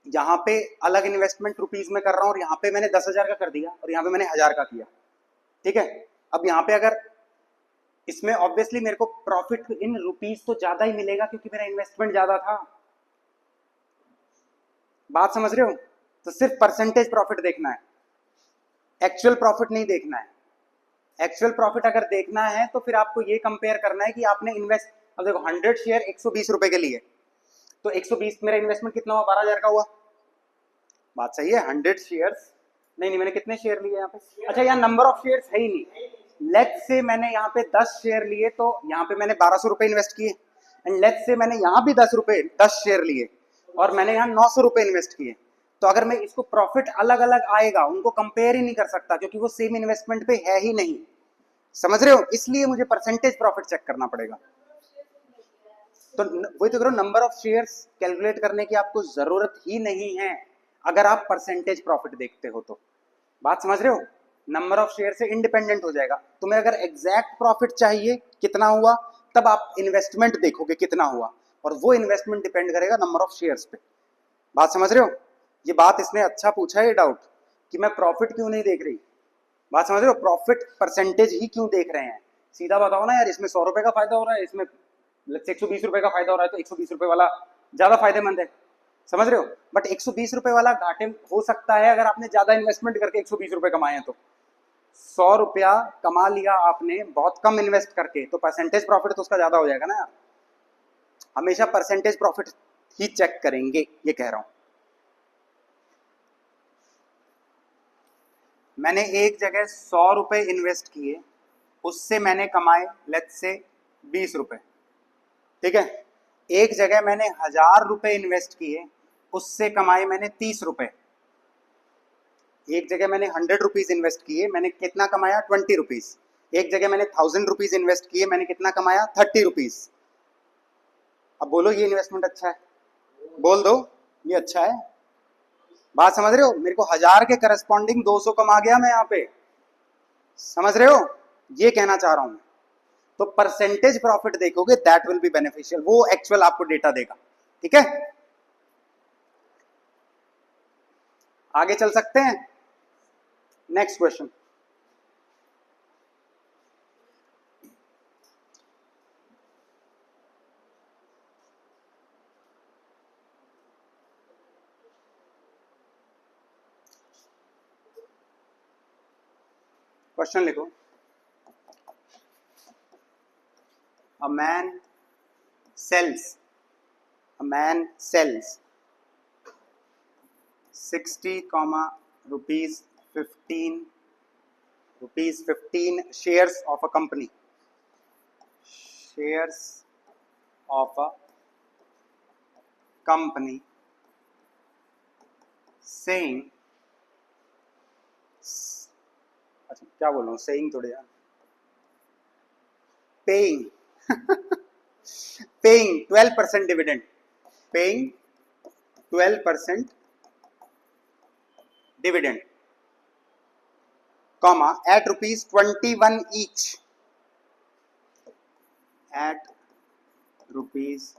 यहाँ पे अलग इन्वेस्टमेंट रुपीज में कर रहा हूँ और यहाँ पे मैंने 10,000 का कर दिया और यहाँ पे मैंने 1,000 का किया, ठीक है। अब यहाँ पे अगर इसमें ऑब्वियसली मेरे को प्रॉफिट इन रुपीज तो ज्यादा ही मिलेगा क्योंकि मेरा इन्वेस्टमेंट ज्यादा था। बात समझ रहे हो? तो सिर्फ परसेंटेज प्रॉफिट देखना है, एक्चुअल प्रॉफिट नहीं देखना है। एक्चुअल प्रॉफिट अगर देखना है तो फिर आपको ये कंपेयर करना है कि आपने इन्वेस्ट, अब देखो 100 शेयर 120 रुपए के लिए, तो 120 मेरा इन्वेस्टमेंट कितना हुआ? 12,000 का हुआ। बात सही है। 100 शेयर्स नहीं, मैंने कितने शेयर लिए यहाँ पे? अच्छा, यहाँ नंबर ऑफ शेयर्स है ही नहीं। लेट्स से मैंने यहाँ पे 10 शेयर लिए तो यहाँ पे मैंने 1200 रुपए इन्वेस्ट किए, एंड लेट्स से मैंने यहाँ भी 10 शेयर लिए और मैंने यहाँ 900 रुपए इन्वेस्ट किए। तो अगर मैं इसको प्रॉफिट अलग अलग आएगा, उनको कंपेयर ही नहीं कर सकता क्योंकि वो सेम इन्वेस्टमेंट पे है ही नहीं। समझ रहे हो? इसलिए मुझे परसेंटेज प्रॉफिट चेक करना पड़ेगा। तो वही तो करो, नंबर ऑफ शेयर्स कैलकुलेट करने की आपको जरूरत ही नहीं है अगर आप परसेंटेज प्रॉफिट देखते हो तो। बात समझ रहे हो? नंबर ऑफ शेयर से इंडिपेंडेंट हो जाएगा। तुम्हें अगर एग्जैक्ट प्रॉफिट चाहिए कितना हुआ, तब आप इन्वेस्टमेंट देखोगे कितना हुआ, और वो इन्वेस्टमेंट डिपेंड करेगा नंबर ऑफ शेयर्स पे। बात समझ रहे हो? ये बात इसने अच्छा पूछा है ये डाउट कि मैं प्रॉफिट क्यों नहीं देख रही। बात समझ रहे हो? प्रॉफिट परसेंटेज ही क्यों देख रहे हैं? सीधा बताओ ना यार, इसमें 100 रुपए का फायदा हो रहा है, इसमें 120 रुपए का फायदा हो रहा है, तो 120 रुपए वाला ज्यादा फायदेमंद है। समझ रहे हो? बट 120 रुपए वाला घाटे हो सकता है अगर आपने ज्यादा इन्वेस्टमेंट करके 120 रुपए कमाए हैं। तो 100 रुपया कमा लिया आपने बहुत कम इन्वेस्ट करके, तो परसेंटेज प्रॉफिट तो उसका ज्यादा हो जाएगा ना यार। हमेशा परसेंटेज प्रॉफिट ही चेक करेंगे, ये कह रहा हूं। मैंने एक जगह 100 रुपए इन्वेस्ट किए, उससे मैंने कमाए लेट्स से 20 रुपए, ठीक है। एक जगह मैंने 1,000 रुपए इन्वेस्ट किए, उससे कमाए मैंने 30 रुपए। एक जगह मैंने 100 रुपीज इन्वेस्ट किए, मैंने कितना कमाया? 20 रुपीज। एक जगह मैंने 1000 रुपीज इन्वेस्ट किए, मैंने कितना कमाया? 30 रुपीज। अब बोलो ये इन्वेस्टमेंट अच्छा है? बोल दो ये अच्छा है। बात समझ रहे हो? मेरे को 1,000 के करस्पॉन्डिंग 200 कमा गया मैं यहाँ पे। समझ रहे हो? ये कहना चाह रहा हूं। तो परसेंटेज प्रॉफिट देखोगे, दैट विल बी बेनिफिशियल, वो एक्चुअल आपको डेटा देगा, ठीक है। आगे चल सकते हैं? Next question. क्वेश्चन लिखो। A man sells 60, rupees 15 shares of a company. Shares of a company saying, अच्छा क्या बोल रहा हूँ, saying थोड़े यार, paying 12% dividend, paying 12% dividend, comma, at rupees 21 each, at rupees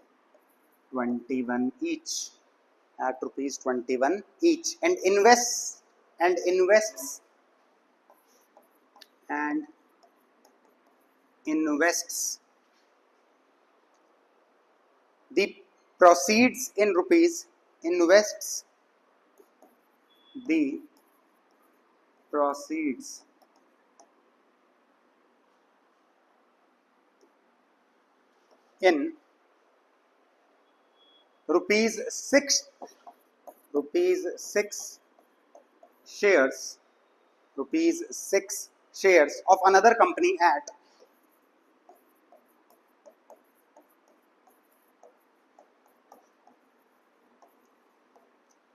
21 each, at rupees 21 each, and invests the proceeds in rupees, invests the proceeds in rupees 6 shares of another company at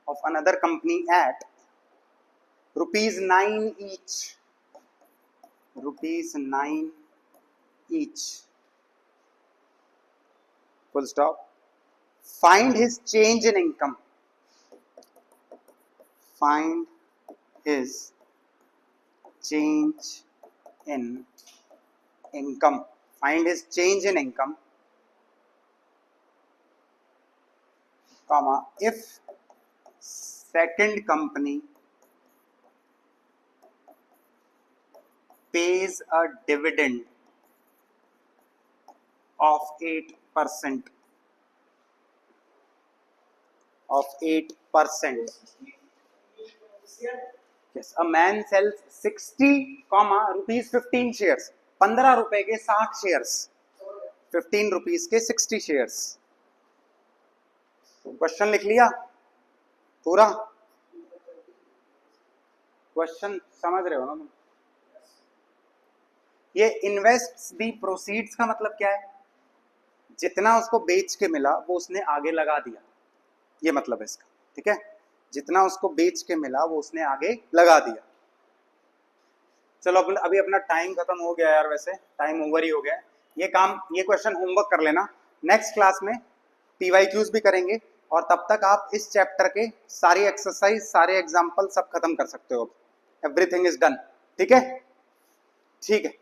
of another company at rupees 9 each, rupees 9 each, full stop. Find his change in income, find his change in income, find his change in income, comma, if second company pays a dividend of 8%, of 8%. Yes, a man sells 60, rupees 15 shares, 15 रुपए के 60 shares, 15 rupees के 60 shares. Question लिख लिया पूरा? Question समझ रहे हो ना तुम? ये इन्वेस्ट दी प्रोसीड्स का मतलब क्या है? जितना उसको बेच के मिला वो उसने आगे लगा दिया, ये मतलब है इसका. ठीक है, जितना उसको बेच के मिला वो उसने आगे लगा दिया. चलो अभी अपना टाइम खत्म हो गया यार, वैसे टाइम ओवर ही हो गया. ये काम, ये क्वेश्चन होमवर्क कर लेना. नेक्स्ट क्लास में PYQs भी करेंगे और तब तक आप इस चैप्टर के सारी एक्सरसाइज, सारे एग्जाम्पल सब खत्म कर सकते हो. Everything is done. ठीक है, ठीक है.